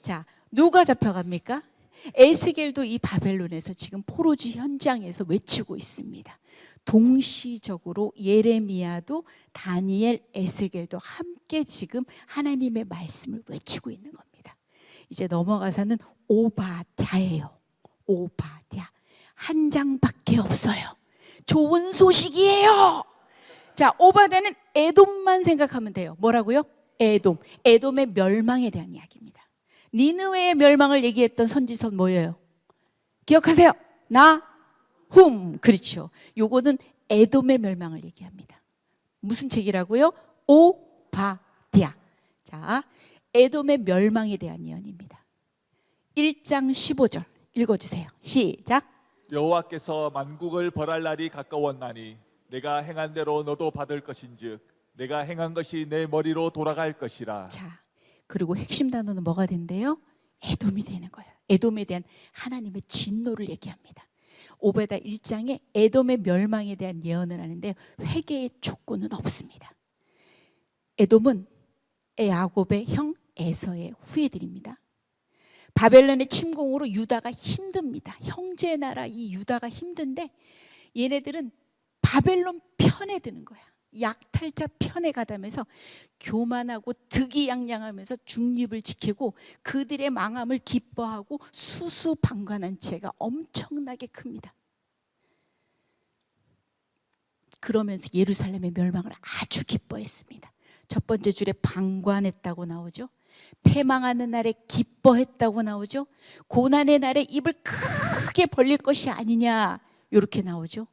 자, 누가 잡혀갑니까? 에스겔도 이 바벨론에서 지금 포로지 현장에서 외치고 있습니다. 동시적으로 예레미야도 다니엘, 에스겔도 함께 지금 하나님의 말씀을 외치고 있는 겁니다. 이제 넘어가서는 오바댜예요. 오바댜. 한 장밖에 없어요. 좋은 소식이에요. 자, 오바댜는 에돔만 생각하면 돼요. 뭐라고요? 에돔. 에돔의 멸망에 대한 이야기입니다. 니느웨의 멸망을 얘기했던 선지서 뭐예요? 기억하세요? 나훔. 그렇죠. 요거는 에돔의 멸망을 얘기합니다. 무슨 책이라고요? 오바댜. 자, 에돔의 멸망에 대한 예언입니다. 1장 15절 읽어주세요. 시작. 여호와께서 만국을 벌할 날이 가까웠나니 내가 행한 대로 너도 받을 것인즉 내가 행한 것이 내 머리로 돌아갈 것이라. 자, 그리고 핵심 단어는 뭐가 된대요? 에돔이 되는 거예요. 에돔에 대한 하나님의 진노를 얘기합니다. 오베다 1장에 에돔의 멸망에 대한 예언을 하는데 회개의 촉구는 없습니다. 에돔은 야곱의 형 에서의 후예들입니다. 바벨론의 침공으로 유다가 힘듭니다. 형제 나라 이 유다가 힘든데 얘네들은 바벨론 편에 드는 거야. 약탈자 편에 가다면서 교만하고 득이양양하면서 중립을 지키고 그들의 망함을 기뻐하고 수수방관한 죄가 엄청나게 큽니다. 그러면서 예루살렘의 멸망을 아주 기뻐했습니다. 첫 번째 줄에 방관했다고 나오죠. 패망하는 날에 기뻐했다고 나오죠. 고난의 날에 입을 크게 벌릴 것이 아니냐 이렇게 나오죠.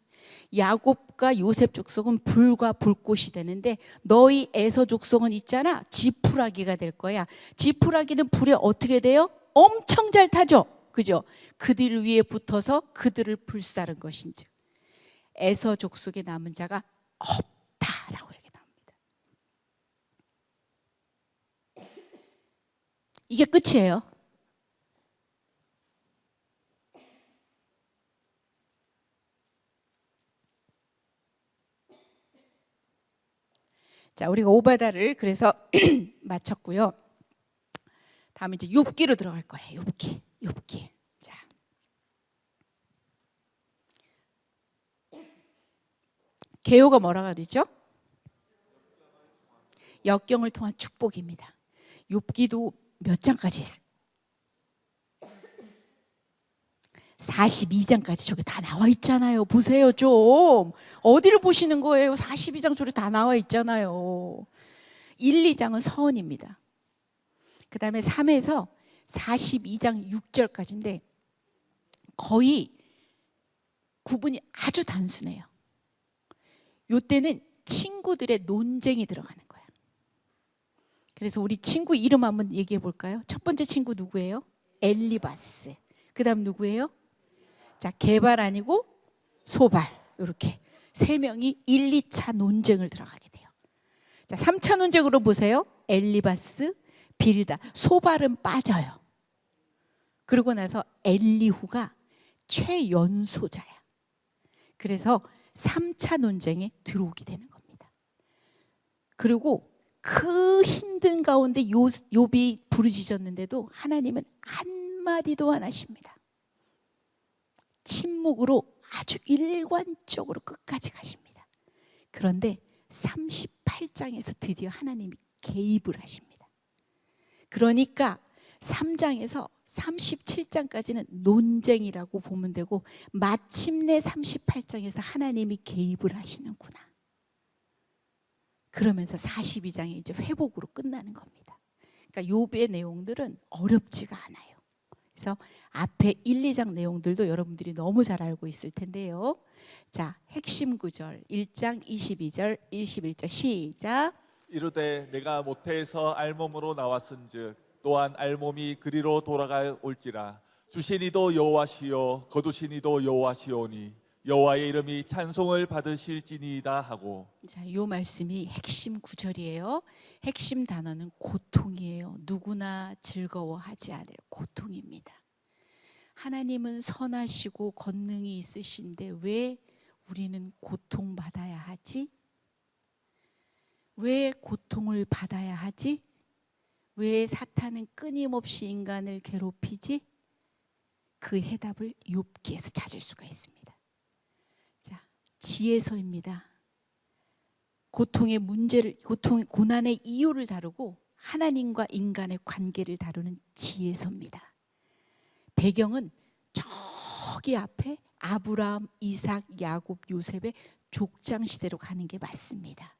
야곱과 요셉 족속은 불과 불꽃이 되는데 너희 에서 족속은 있잖아, 지푸라기가 될 거야. 지푸라기는 불에 어떻게 돼요? 엄청 잘 타죠. 그죠? 그들 위에 붙어서 그들을 불사른 것인즉 에서 족속에 남은 자가 없다라고 얘기 나옵니다. 이게 끝이에요. 자, 우리가 오바다를 그래서 마쳤고요. 다음에 이제 욥기로 들어갈 거예요. 욥기. 자, 개요가 뭐라고 그러죠? 역경을 통한 축복입니다. 욥기도 몇 장까지 있어요? 42장까지 저기 다 나와 있잖아요. 보세요 좀. 어디를 보시는 거예요? 42장 저기 다 나와 있잖아요. 1, 2장은 서원입니다. 그 다음에 3에서 42장 6절까지인데 거의 구분이 아주 단순해요. 요때는 친구들의 논쟁이 들어가는 거예요. 그래서 우리 친구 이름 한번 얘기해 볼까요? 첫 번째 친구 누구예요? 엘리바스. 그 다음 누구예요? 자, 게발 아니고 소발. 이렇게 세 명이 1, 2차 논쟁을 들어가게 돼요. 자, 3차 논쟁으로 보세요. 엘리바스, 빌다. 소발은 빠져요. 그러고 나서 엘리후가 최연소자야. 그래서 3차 논쟁에 들어오게 되는 겁니다. 그리고 그 힘든 가운데 욥이 부르짖었는데도 하나님은 한마디도 안 하십니다. 침묵으로 아주 일관적으로 끝까지 가십니다. 그런데 38장에서 드디어 하나님이 개입을 하십니다. 그러니까 3장에서 37장까지는 논쟁이라고 보면 되고 마침내 38장에서 하나님이 개입을 하시는구나. 그러면서 42장에 이제 회복으로 끝나는 겁니다. 그러니까 욥의 내용들은 어렵지가 않아요. 그래서 앞에 1, 2장 내용들도 여러분들이 너무 잘 알고 있을 텐데요. 자, 핵심 구절 1장 22절 21절 시작. 이르되 내가 모태에서 알몸으로 나왔은즉 또한 알몸이 그리로 돌아올지라. 주신 이도 여호와시요 거두신 이도 여호와시오니 여호와의 이름이 찬송을 받으실지니이다 하고. 자, 이 말씀이 핵심 구절이에요. 핵심 단어는 고통이에요. 누구나 즐거워하지 않을 고통입니다. 하나님은 선하시고 권능이 있으신데 왜 우리는 고통받아야 하지? 왜 고통을 받아야 하지? 왜 사탄은 끊임없이 인간을 괴롭히지? 그 해답을 욥기에서 찾을 수가 있습니다. 자, 지혜서입니다. 고통의 문제를, 고난의 이유를 다루고 하나님과 인간의 관계를 다루는 지혜서입니다. 배경은 저기 앞에 아브라함, 이삭, 야곱, 요셉의 족장 시대로 가는 게 맞습니다.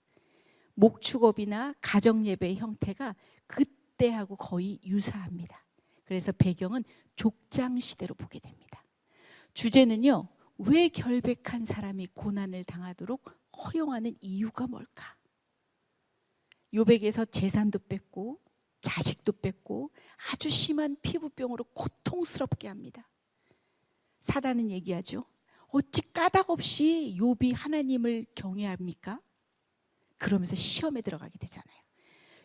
목축업이나 가정예배의 형태가 그때하고 거의 유사합니다. 그래서 배경은 족장 시대로 보게 됩니다. 주제는요, 왜 결백한 사람이 고난을 당하도록 허용하는 이유가 뭘까? 욥에게서 재산도 뺏고 자식도 뺏고 아주 심한 피부병으로 고통스럽게 합니다. 사단은 얘기하죠. 어찌 까닭 없이 욥이 하나님을 경외합니까? 그러면서 시험에 들어가게 되잖아요.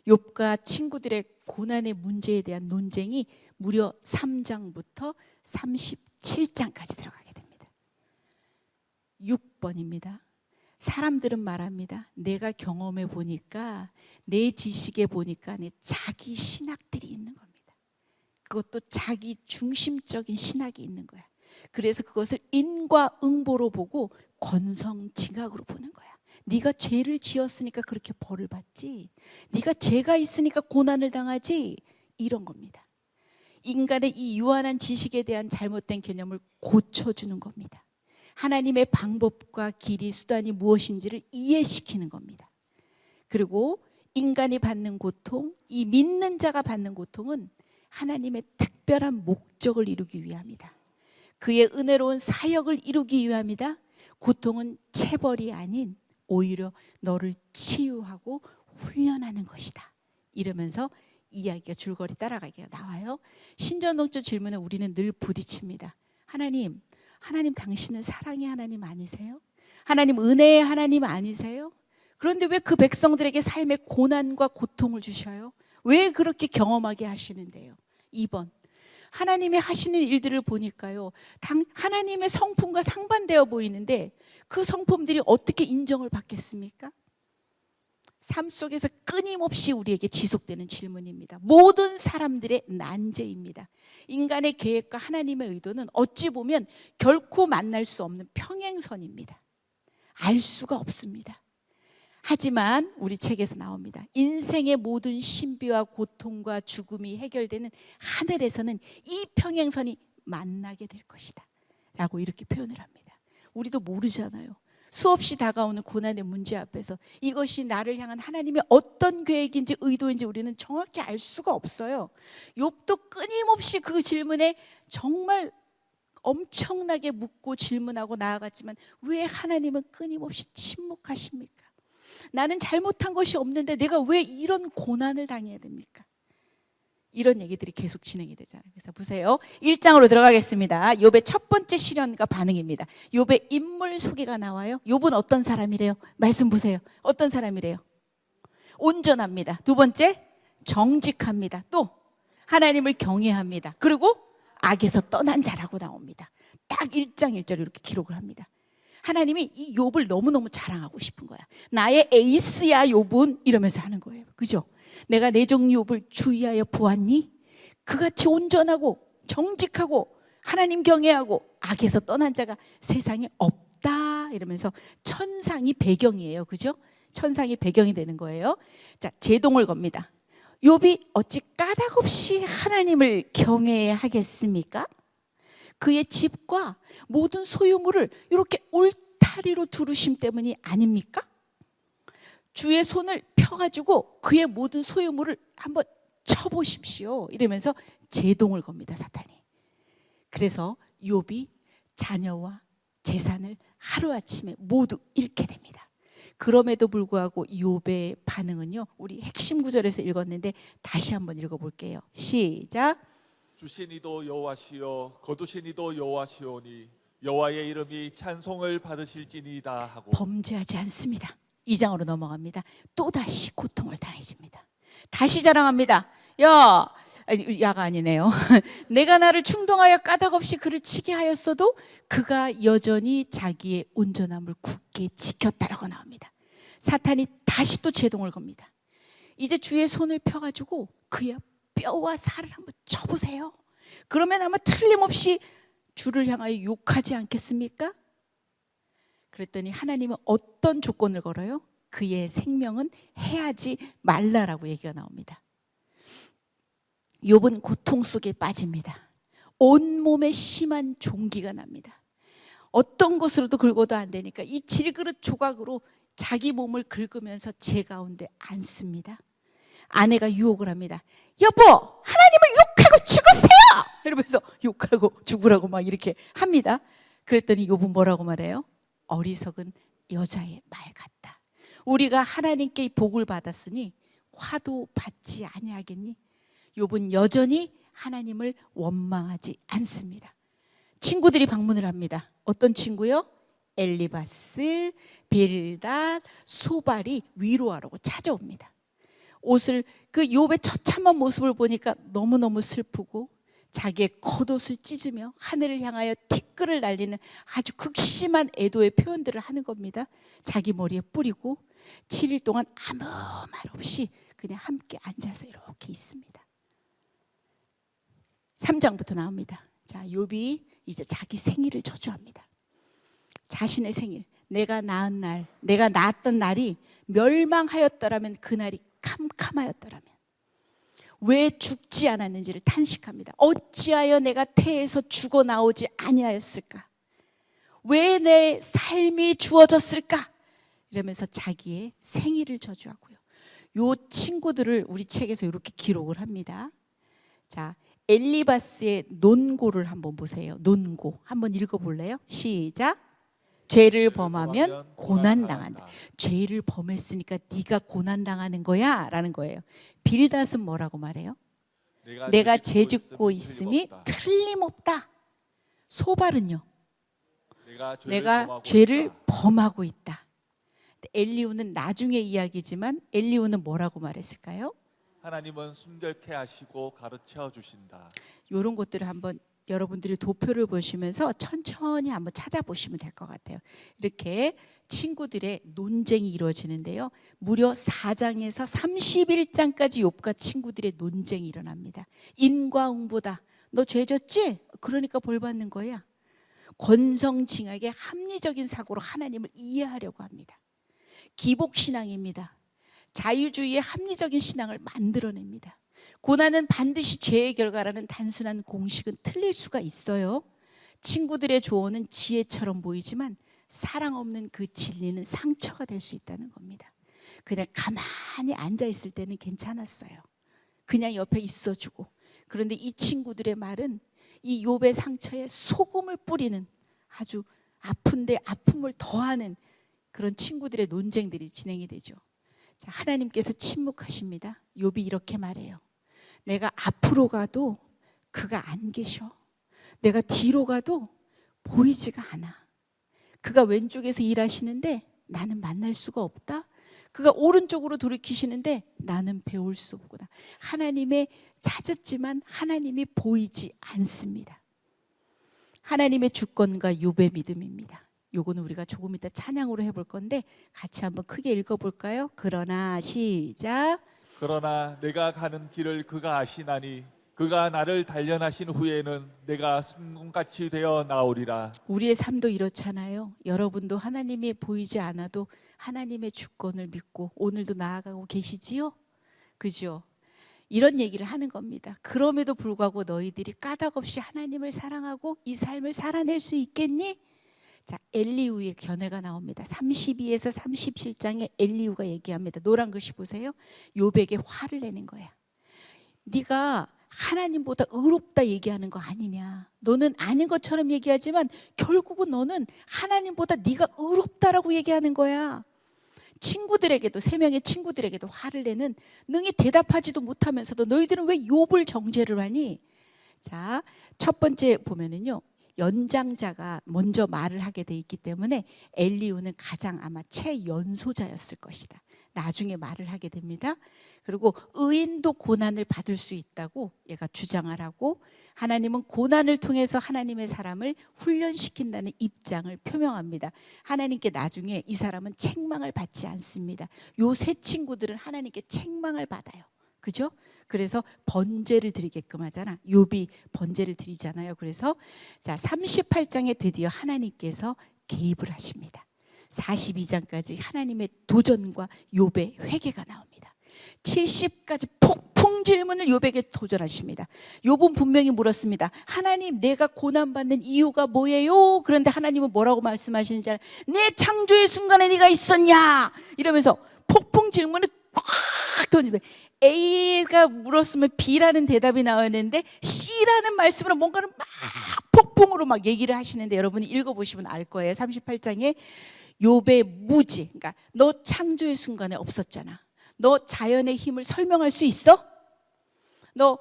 욥과 친구들의 고난의 문제에 대한 논쟁이 무려 3장부터 37장까지 들어가게 됩니다. 6번입니다. 사람들은 말합니다. 내가 경험해 보니까, 내 지식에 보니까 내 자기 신학들이 있는 겁니다. 그것도 자기 중심적인 신학이 있는 거야. 그래서 그것을 인과응보로 보고 권성징악으로 보는 거야. 네가 죄를 지었으니까 그렇게 벌을 받지, 네가 죄가 있으니까 고난을 당하지, 이런 겁니다. 인간의 이 유한한 지식에 대한 잘못된 개념을 고쳐주는 겁니다. 하나님의 방법과 길이, 수단이 무엇인지를 이해시키는 겁니다. 그리고 인간이 받는 고통, 이 믿는 자가 받는 고통은 하나님의 특별한 목적을 이루기 위함이다. 그의 은혜로운 사역을 이루기 위함이다. 고통은 체벌이 아닌 오히려 너를 치유하고 훈련하는 것이다. 이러면서 이야기가 줄거리 따라가기가 나와요. 신전독주 질문에 우리는 늘 부딪힙니다. 하나님 당신은 사랑의 하나님 아니세요? 하나님 은혜의 하나님 아니세요? 그런데 왜 그 백성들에게 삶의 고난과 고통을 주셔요? 왜 그렇게 경험하게 하시는데요? 2번, 하나님이 하시는 일들을 보니까요, 하나님의 성품과 상반되어 보이는데 그 성품들이 어떻게 인정을 받겠습니까? 삶 속에서 끊임없이 우리에게 지속되는 질문입니다. 모든 사람들의 난제입니다. 인간의 계획과 하나님의 의도는 어찌 보면 결코 만날 수 없는 평행선입니다. 알 수가 없습니다. 하지만 우리 책에서 나옵니다. 인생의 모든 신비와 고통과 죽음이 해결되는 하늘에서는 이 평행선이 만나게 될 것이다 라고 이렇게 표현을 합니다. 우리도 모르잖아요. 수없이 다가오는 고난의 문제 앞에서 이것이 나를 향한 하나님의 어떤 계획인지 의도인지 우리는 정확히 알 수가 없어요. 욥도 끊임없이 그 질문에 정말 엄청나게 묻고 질문하고 나아갔지만 왜 하나님은 끊임없이 침묵하십니까? 나는 잘못한 것이 없는데 내가 왜 이런 고난을 당해야 됩니까? 이런 얘기들이 계속 진행이 되잖아요. 그래서 보세요. 1장으로 들어가겠습니다. 욥의 첫 번째 시련과 반응입니다. 욥의 인물 소개가 나와요. 욥은 어떤 사람이래요? 말씀 보세요. 어떤 사람이래요? 온전합니다. 두 번째, 정직합니다. 또 하나님을 경외합니다. 그리고 악에서 떠난 자라고 나옵니다. 딱 1장 1절 이렇게 기록을 합니다. 하나님이 이 욥을 너무너무 자랑하고 싶은 거야. 나의 에이스야 욥은, 이러면서 하는 거예요. 그죠? 내가 내 종 욥을 주의하여 보았니? 그같이 온전하고 정직하고 하나님 경외하고 악에서 떠난 자가 세상에 없다, 이러면서 천상이 배경이에요. 그죠? 천상이 배경이 되는 거예요. 자, 제동을 겁니다. 욥이 어찌 까닭없이 하나님을 경외하겠습니까? 그의 집과 모든 소유물을 이렇게 울타리로 두르심 때문이 아닙니까? 주의 손을 펴가지고 그의 모든 소유물을 한번 쳐보십시오, 이러면서 제동을 겁니다, 사탄이. 그래서 욥이 자녀와 재산을 하루아침에 모두 잃게 됩니다. 그럼에도 불구하고 욥의 반응은요, 우리 핵심 구절에서 읽었는데 다시 한번 읽어볼게요. 시작. 주신 이도 여호와시요 거두신 이도 여호와시오니 여호와의 이름이 찬송을 받으실지니이다 하고 범죄하지 않습니다. 2장으로 넘어갑니다. 또다시 고통을 당해집니다. 다시 자랑합니다. 야가 아니네요. 내가 나를 충동하여 까닭없이 그를 치게 하였어도 그가 여전히 자기의 온전함을 굳게 지켰다라고 나옵니다. 사탄이 다시 또 제동을 겁니다. 이제 주의 손을 펴가지고 그의 뼈와 살을 한번 쳐보세요. 그러면 아마 틀림없이 주를 향하여 욕하지 않겠습니까? 그랬더니 하나님은 어떤 조건을 걸어요? 그의 생명은 해하지 말라라고 얘기가 나옵니다. 욥은 고통 속에 빠집니다. 온몸에 심한 종기가 납니다. 어떤 것으로도 긁어도 안 되니까 이 질그릇 조각으로 자기 몸을 긁으면서 제 가운데 앉습니다. 아내가 유혹을 합니다. 여보, 하나님을 욕하고 죽으세요! 이러면서 욕하고 죽으라고 막 이렇게 합니다. 그랬더니 욥은 뭐라고 말해요? 어리석은 여자의 말 같다. 우리가 하나님께 복을 받았으니 화도 받지 아니하겠니? 욥은 여전히 하나님을 원망하지 않습니다. 친구들이 방문을 합니다. 어떤 친구요? 엘리바스, 빌닷, 소발이 위로하라고 찾아옵니다. 옷을, 그 욥의 처참한 모습을 보니까 너무너무 슬프고 자기의 겉옷을 찢으며 하늘을 향하여 티끌을 날리는 아주 극심한 애도의 표현들을 하는 겁니다. 자기 머리에 뿌리고 7일 동안 아무 말 없이 그냥 함께 앉아서 이렇게 있습니다. 3장부터 나옵니다. 자, 욥이 이제 자기 생일을 저주합니다. 자신의 생일, 내가 낳은 날, 내가 낳았던 날이 멸망하였더라면, 그날이 캄캄하였더라면 왜 죽지 않았는지를 탄식합니다. 어찌하여 내가 태에서 죽어 나오지 아니하였을까? 왜 내 삶이 주어졌을까? 이러면서 자기의 생일을 저주하고요. 요 친구들을 우리 책에서 이렇게 기록을 합니다. 자, 엘리바스의 논고를 한번 보세요. 논고 한번 읽어볼래요? 시작. 죄를 범하면 고난당한다. 죄를 범했으니까 네가 고난당하는 거야 라는 거예요. 빌닷은 뭐라고 말해요? 내가 죄 짓고 있음이 틀림없다. 소발은요? 내가 죄를 범하고 있다. 엘리후는 나중에 이야기지만 엘리후는 뭐라고 말했을까요? 하나님은 순결케 하시고 가르쳐 주신다. 이런 것들을 한번 여러분들이 도표를 보시면서 천천히 한번 찾아보시면 될 것 같아요. 이렇게 친구들의 논쟁이 이루어지는데요. 무려 4장에서 31장까지 욥과 친구들의 논쟁이 일어납니다. 인과응보다. 너 죄 졌지? 그러니까 벌 받는 거야. 권성징악의 합리적인 사고로 하나님을 이해하려고 합니다. 기복신앙입니다. 자유주의의 합리적인 신앙을 만들어냅니다. 고난은 반드시 죄의 결과라는 단순한 공식은 틀릴 수가 있어요. 친구들의 조언은 지혜처럼 보이지만 사랑 없는 그 진리는 상처가 될 수 있다는 겁니다. 그냥 가만히 앉아있을 때는 괜찮았어요. 그냥 옆에 있어주고. 그런데 이 친구들의 말은 이 욥의 상처에 소금을 뿌리는 아주 아픈데 아픔을 더하는 그런 친구들의 논쟁들이 진행이 되죠. 자, 하나님께서 침묵하십니다. 욥이 이렇게 말해요. 내가 앞으로 가도 그가 안 계셔. 내가 뒤로 가도 보이지가 않아. 그가 왼쪽에서 일하시는데 나는 만날 수가 없다. 그가 오른쪽으로 돌이키시는데 나는 배울 수 없구나. 하나님의 찾았지만 하나님이 보이지 않습니다. 하나님의 주권과 욥의 믿음입니다. 요거는 우리가 조금 이따 찬양으로 해볼 건데 같이 한번 크게 읽어볼까요? 그러나 시작. 그러나 내가 가는 길을 그가 아시나니 그가 나를 단련하신 후에는 내가 순금같이 되어 나오리라. 우리의 삶도 이렇잖아요. 여러분도 하나님이 보이지 않아도 하나님의 주권을 믿고 오늘도 나아가고 계시지요? 그죠? 이런 얘기를 하는 겁니다. 그럼에도 불구하고 너희들이 까닭없이 하나님을 사랑하고 이 삶을 살아낼 수 있겠니? 자, 엘리후의 견해가 나옵니다. 32에서 37장에 엘리후가 얘기합니다. 노란 글씨 보세요. 욥에게 화를 내는 거야. 네가 하나님보다 의롭다 얘기하는 거 아니냐. 너는 아닌 것처럼 얘기하지만 결국은 너는 하나님보다 네가 의롭다라고 얘기하는 거야. 친구들에게도, 3명의 친구들에게도 화를 내는, 능히 대답하지도 못하면서도 너희들은 왜 욥을 정죄를 하니? 자, 첫 번째 보면은요, 연장자가 먼저 말을 하게 돼 있기 때문에 엘리후는 가장 아마 최연소자였을 것이다. 나중에 말을 하게 됩니다. 그리고 의인도 고난을 받을 수 있다고 얘가 주장을 하고, 하나님은 고난을 통해서 하나님의 사람을 훈련시킨다는 입장을 표명합니다. 하나님께 나중에 이 사람은 책망을 받지 않습니다. 요 세 친구들은 하나님께 책망을 받아요. 그죠? 그래서 번제를 드리게끔 하잖아. 욥이 번제를 드리잖아요. 그래서 자, 38장에 드디어 하나님께서 개입을 하십니다. 42장까지 하나님의 도전과 욥의 회개가 나옵니다. 70까지 폭풍 질문을 욥에게 도전하십니다. 욥은 분명히 물었습니다. 하나님, 내가 고난받는 이유가 뭐예요? 그런데 하나님은 뭐라고 말씀하시는지 알아요? 내 창조의 순간에 네가 있었냐? 이러면서 폭풍 질문을 꽉 던지면 A가 물었으면 B라는 대답이 나왔는데 C라는 말씀으로 뭔가를 막 폭풍으로 막 얘기를 하시는데 여러분이 읽어보시면 알 거예요. 38장에 욥의 무지, 그러니까 너 창조의 순간에 없었잖아. 너 자연의 힘을 설명할 수 있어? 너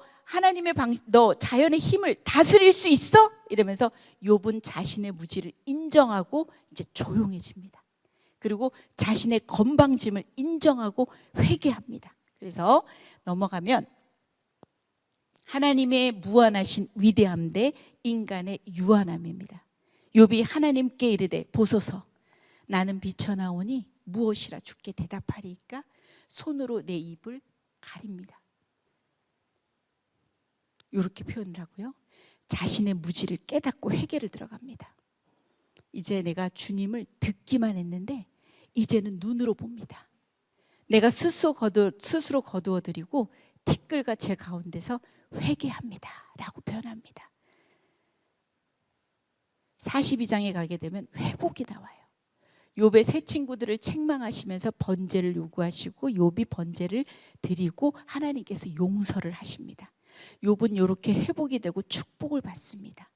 너 자연의 힘을 다스릴 수 있어? 이러면서 욥은 자신의 무지를 인정하고 이제 조용해집니다. 그리고 자신의 건방짐을 인정하고 회개합니다. 그래서 넘어가면 하나님의 무한하신 위대함 대 인간의 유한함입니다. 욥이 하나님께 이르되 보소서, 나는 비쳐나오니 무엇이라 주께 대답하리이까? 손으로 내 입을 가립니다. 이렇게 표현을 하고요. 자신의 무지를 깨닫고 회개를 들어갑니다. 이제 내가 주님을 듣기만 했는데 이제는 눈으로 봅니다. 내가 스스로 거두어드리고 티끌과 제 가운데서 회개합니다 라고 표현합니다. 42장에 가게 되면 회복이 나와요. 욥의 세 친구들을 책망하시면서 번제를 요구하시고 욥이 번제를 드리고 하나님께서 용서를 하십니다. 욥은 이렇게 회복이 되고 축복을 받습니다.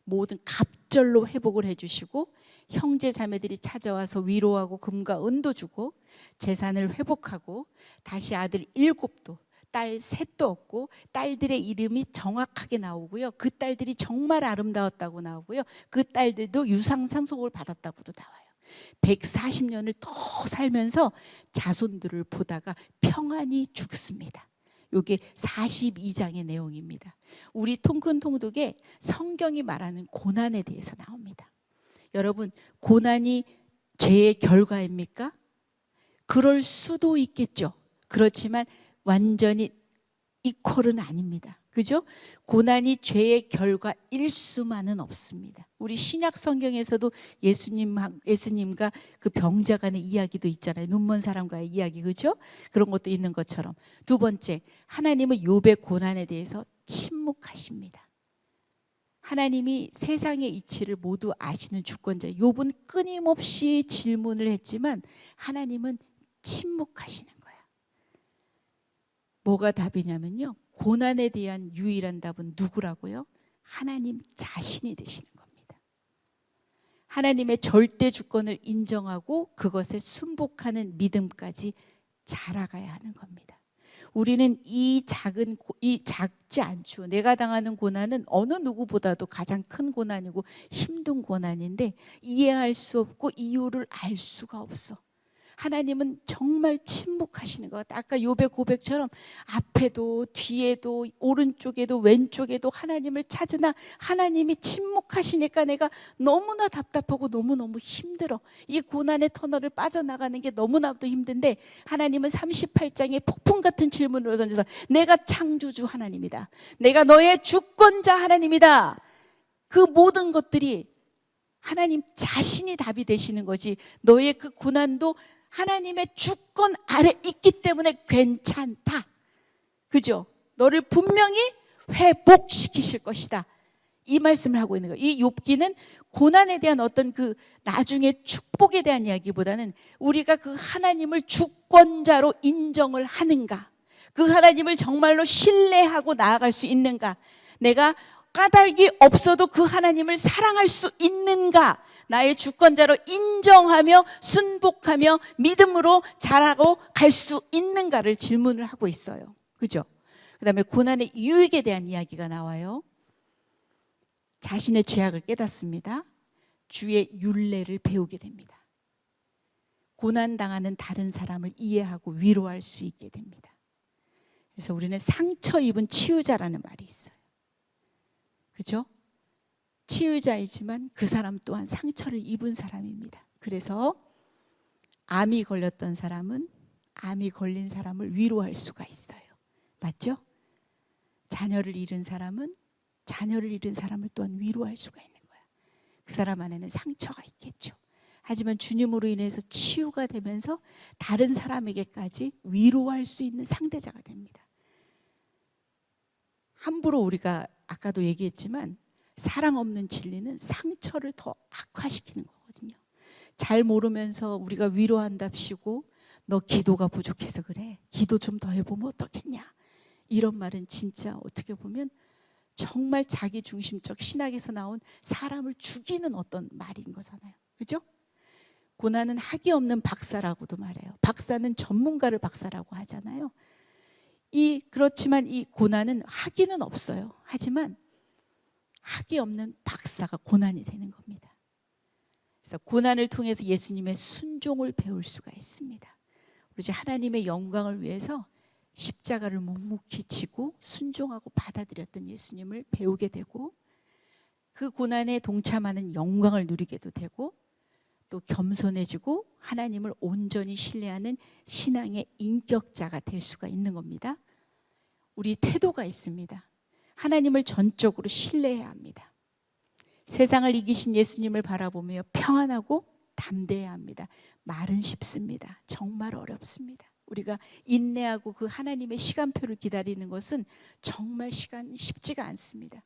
모든 갑절로 회복을 해주시고 형제 자매들이 찾아와서 위로하고 금과 은도 주고 재산을 회복하고 다시 아들 7도 딸 3도 얻고 딸들의 이름이 정확하게 나오고요. 그 딸들이 정말 아름다웠다고 나오고요. 그 딸들도 유상 상속을 받았다고도 나와요. 140년을 더 살면서 자손들을 보다가 평안히 죽습니다. 이게 42장의 내용입니다. 우리 통큰통독에 성경이 말하는 고난에 대해서 나옵니다. 여러분, 고난이 죄의 결과입니까? 그럴 수도 있겠죠. 그렇지만 완전히 이퀄은 아닙니다. 그죠? 고난이 죄의 결과일 수만은 없습니다. 우리 신약 성경에서도 예수님과 그 병자 간의 이야기도 있잖아요. 눈먼 사람과의 이야기, 그죠? 그런 것도 있는 것처럼. 두 번째, 하나님은 욥의 고난에 대해서 침묵하십니다. 하나님이 세상의 이치를 모두 아시는 주권자. 욥은 끊임없이 질문을 했지만 하나님은 침묵하시는 거예요. 뭐가 답이냐면요, 고난에 대한 유일한 답은 누구라고요? 하나님 자신이 되시는 겁니다. 하나님의 절대 주권을 인정하고 그것에 순복하는 믿음까지 자라가야 하는 겁니다. 우리는 이 작지 않죠. 내가 당하는 고난은 어느 누구보다도 가장 큰 고난이고 힘든 고난인데 이해할 수 없고 이유를 알 수가 없어. 하나님은 정말 침묵하시는 것 같아요. 아까 욥의 고백처럼 앞에도 뒤에도 오른쪽에도 왼쪽에도 하나님을 찾으나 하나님이 침묵하시니까 내가 너무나 답답하고 너무너무 힘들어. 이 고난의 터널을 빠져나가는 게 너무나도 힘든데 하나님은 38장에 폭풍 같은 질문을 던져서 내가 창조주 하나님이다. 내가 너의 주권자 하나님이다. 그 모든 것들이 하나님 자신이 답이 되시는 거지. 너의 그 고난도 하나님의 주권 아래 있기 때문에 괜찮다. 그죠? 너를 분명히 회복시키실 것이다. 이 말씀을 하고 있는 거예요. 이 욥기는 고난에 대한 어떤 그 나중에 축복에 대한 이야기보다는 우리가 그 하나님을 주권자로 인정을 하는가, 그 하나님을 정말로 신뢰하고 나아갈 수 있는가, 내가 까닭이 없어도 그 하나님을 사랑할 수 있는가, 나의 주권자로 인정하며 순복하며 믿음으로 자라고 갈 수 있는가를 질문을 하고 있어요. 그죠? 그 다음에 고난의 유익에 대한 이야기가 나와요. 자신의 죄악을 깨닫습니다. 주의 율례를 배우게 됩니다. 고난당하는 다른 사람을 이해하고 위로할 수 있게 됩니다. 그래서 우리는 상처 입은 치유자라는 말이 있어요. 그죠? 치유자이지만 그 사람 또한 상처를 입은 사람입니다. 그래서 암이 걸렸던 사람은 암이 걸린 사람을 위로할 수가 있어요. 맞죠? 자녀를 잃은 사람은 자녀를 잃은 사람을 또한 위로할 수가 있는 거야. 그 사람 안에는 상처가 있겠죠. 하지만 주님으로 인해서 치유가 되면서 다른 사람에게까지 위로할 수 있는 상대자가 됩니다. 함부로 우리가 아까도 얘기했지만 사랑 없는 진리는 상처를 더 악화시키는 거거든요. 잘 모르면서 우리가 위로한답시고 너 기도가 부족해서 그래, 기도 좀 더 해보면 어떻겠냐, 이런 말은 진짜 어떻게 보면 정말 자기중심적 신학에서 나온 사람을 죽이는 어떤 말인 거잖아요. 그죠? 고난은 학이 없는 박사라고도 말해요. 박사는 전문가를 박사라고 하잖아요. 그렇지만 이 고난은 학위는 없어요. 하지만 학이 없는 박사가 고난이 되는 겁니다. 그래서 고난을 통해서 예수님의 순종을 배울 수가 있습니다. 오로지 하나님의 영광을 위해서 십자가를 묵묵히 지고 순종하고 받아들였던 예수님을 배우게 되고 그 고난에 동참하는 영광을 누리게도 되고 또 겸손해지고 하나님을 온전히 신뢰하는 신앙의 인격자가 될 수가 있는 겁니다. 우리 태도가 있습니다. 하나님을 전적으로 신뢰해야 합니다. 세상을 이기신 예수님을 바라보며 평안하고 담대해야 합니다. 말은 쉽습니다. 정말 어렵습니다. 우리가 인내하고 그 하나님의 시간표를 기다리는 것은 정말 시간이 쉽지가 않습니다.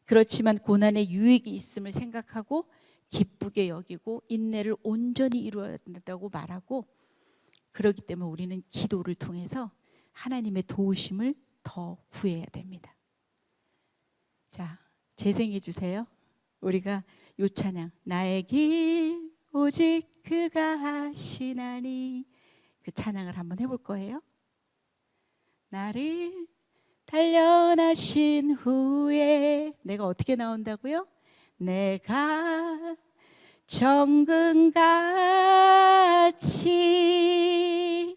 그렇지만 고난의 유익이 있음을 생각하고 기쁘게 여기고 인내를 온전히 이루어야 된다고 말하고, 그렇기 때문에 우리는 기도를 통해서 하나님의 도우심을 더 구해야 됩니다. 자, 재생해 주세요. 우리가 요 찬양 나의 길 오직 그가 하시나니 그 찬양을 한번 해볼 거예요. 나를 단련하신 후에 내가 어떻게 나온다고요? 내가 정금같이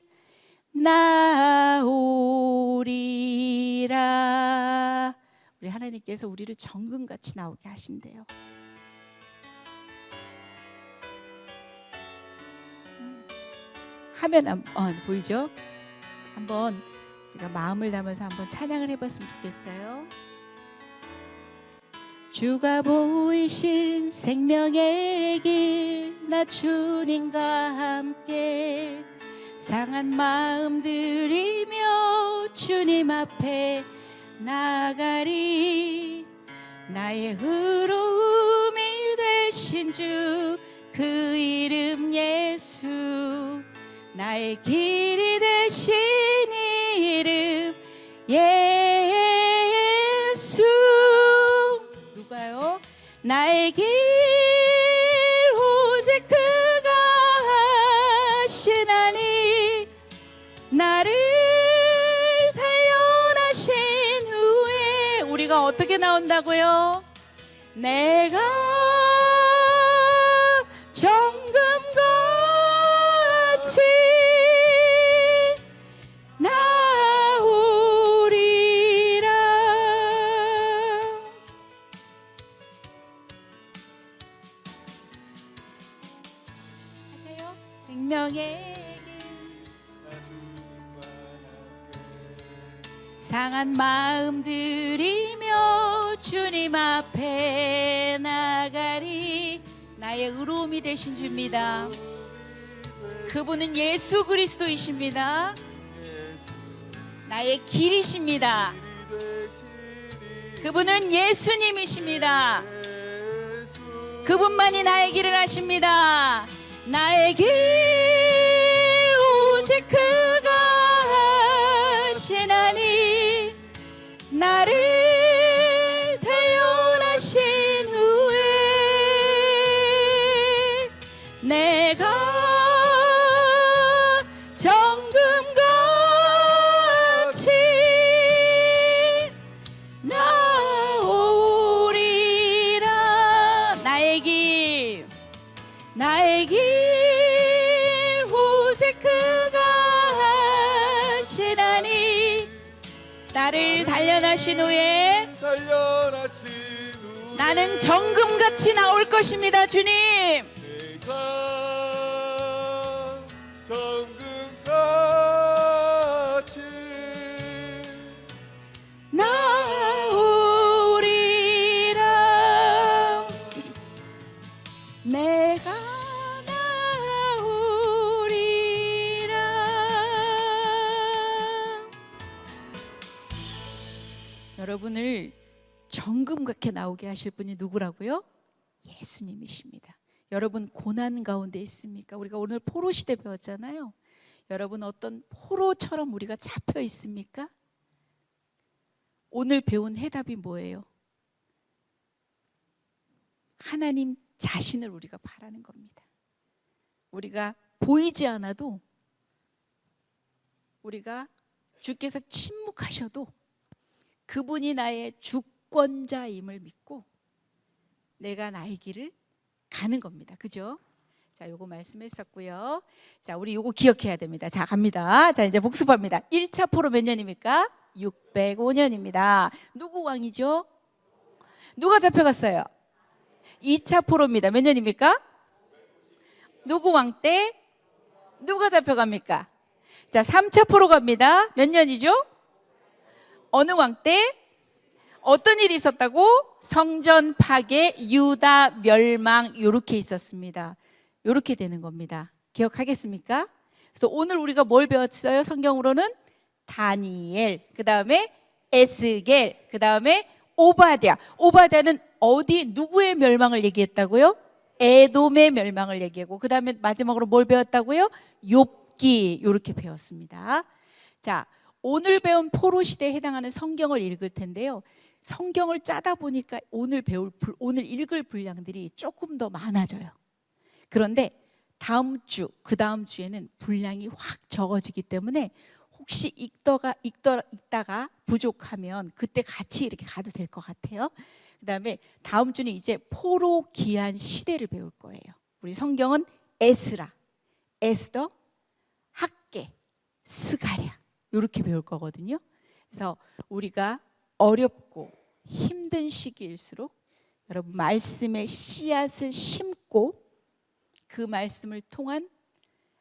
나오리라. 우리 하나님께서 우리를 정금같이 나오게 하신대요. 화면 보이죠? 한번 우리가 마음을 담아서 한번 찬양을 해봤으면 좋겠어요. 주가 보이신 생명의 길 나 주님과 함께 상한 마음 들이며 주님 앞에 나가리. 나의 의로움이 되신 주 그 이름 예수 나의 길이 되신 이름 예수. 누가요? 나의 길 오직 그가 하시나니 나를 단련하신 후에 우리가 어떻게 나온다고요? 내가 정금같이 나오리라. 하세요. 생명의 길 상한 마음 들이며 주님 앞에 나가리. 나의 의로움이 되신 주입니다. 그분은 예수 그리스도이십니다. 나의 길이십니다. 그분은 예수님이십니다. 그분만이 나의 길을 하십니다. 나의 길 오직 그가 하시나니 나를 단련하신 후에 내가 정금같이 나오리라. 나의 길 오직 그가 하시나니 나를 단련하신 후에 나는 정금같이 나올 것입니다. 주님 정금같이 나오리라. 내가 나오리라. 여러분을 정금같게 나오게 하실 분이 누구라고요? 예수님이십니다. 여러분 고난 가운데 있습니까? 우리가 오늘 포로 시대 배웠잖아요. 여러분 어떤 포로처럼 우리가 잡혀 있습니까? 오늘 배운 해답이 뭐예요? 하나님 자신을 우리가 바라는 겁니다. 우리가 보이지 않아도 우리가 주께서 침묵하셔도 그분이 나의 주권자임을 믿고 내가 나의 길을 가는 겁니다. 그죠? 자, 요거 말씀했었고요. 자, 우리 요거 기억해야 됩니다. 자, 갑니다. 자, 이제 복습합니다. 1차 포로 몇 년입니까? 605년입니다. 누구 왕이죠? 누가 잡혀갔어요? 2차 포로입니다. 몇 년입니까? 누구 왕 때? 누가 잡혀갑니까? 자, 3차 포로 갑니다. 몇 년이죠? 어느 왕 때? 어떤 일이 있었다고? 성전 파괴, 유다 멸망 요렇게 있었습니다. 요렇게 되는 겁니다. 기억하겠습니까? 그래서 오늘 우리가 뭘 배웠어요? 성경으로는 다니엘, 그 다음에 에스겔, 그 다음에 오바댜. 오바댜는 어디 누구의 멸망을 얘기했다고요? 에돔의 멸망을 얘기하고, 그 다음에 마지막으로 뭘 배웠다고요? 욥기. 요렇게 배웠습니다. 자, 오늘 배운 포로 시대에 해당하는 성경을 읽을 텐데요. 성경을 짜다 보니까 오늘 읽을 분량들이 조금 더 많아져요. 그런데 다음 주, 그 다음 주에는 분량이 확 적어지기 때문에 혹시 읽다가 부족하면 그때 같이 이렇게 가도 될 것 같아요. 그다음에 다음 주는 이제 포로 귀한 시대를 배울 거예요. 우리 성경은 에스라, 에스더, 학개, 스가랴 이렇게 배울 거거든요. 그래서 우리가 어렵고 힘든 시기일수록 여러분 말씀의 씨앗을 심고 그 말씀을 통한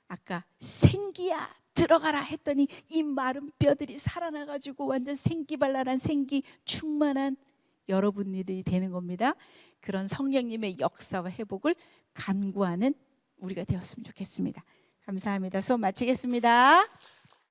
아까 생기야 들어가라 했더니 이 마른 뼈들이 살아나가지고 완전 생기발랄한 생기 충만한 여러분들이 되는 겁니다. 그런 성령님의 역사와 회복을 간구하는 우리가 되었으면 좋겠습니다. 감사합니다. 수업 마치겠습니다.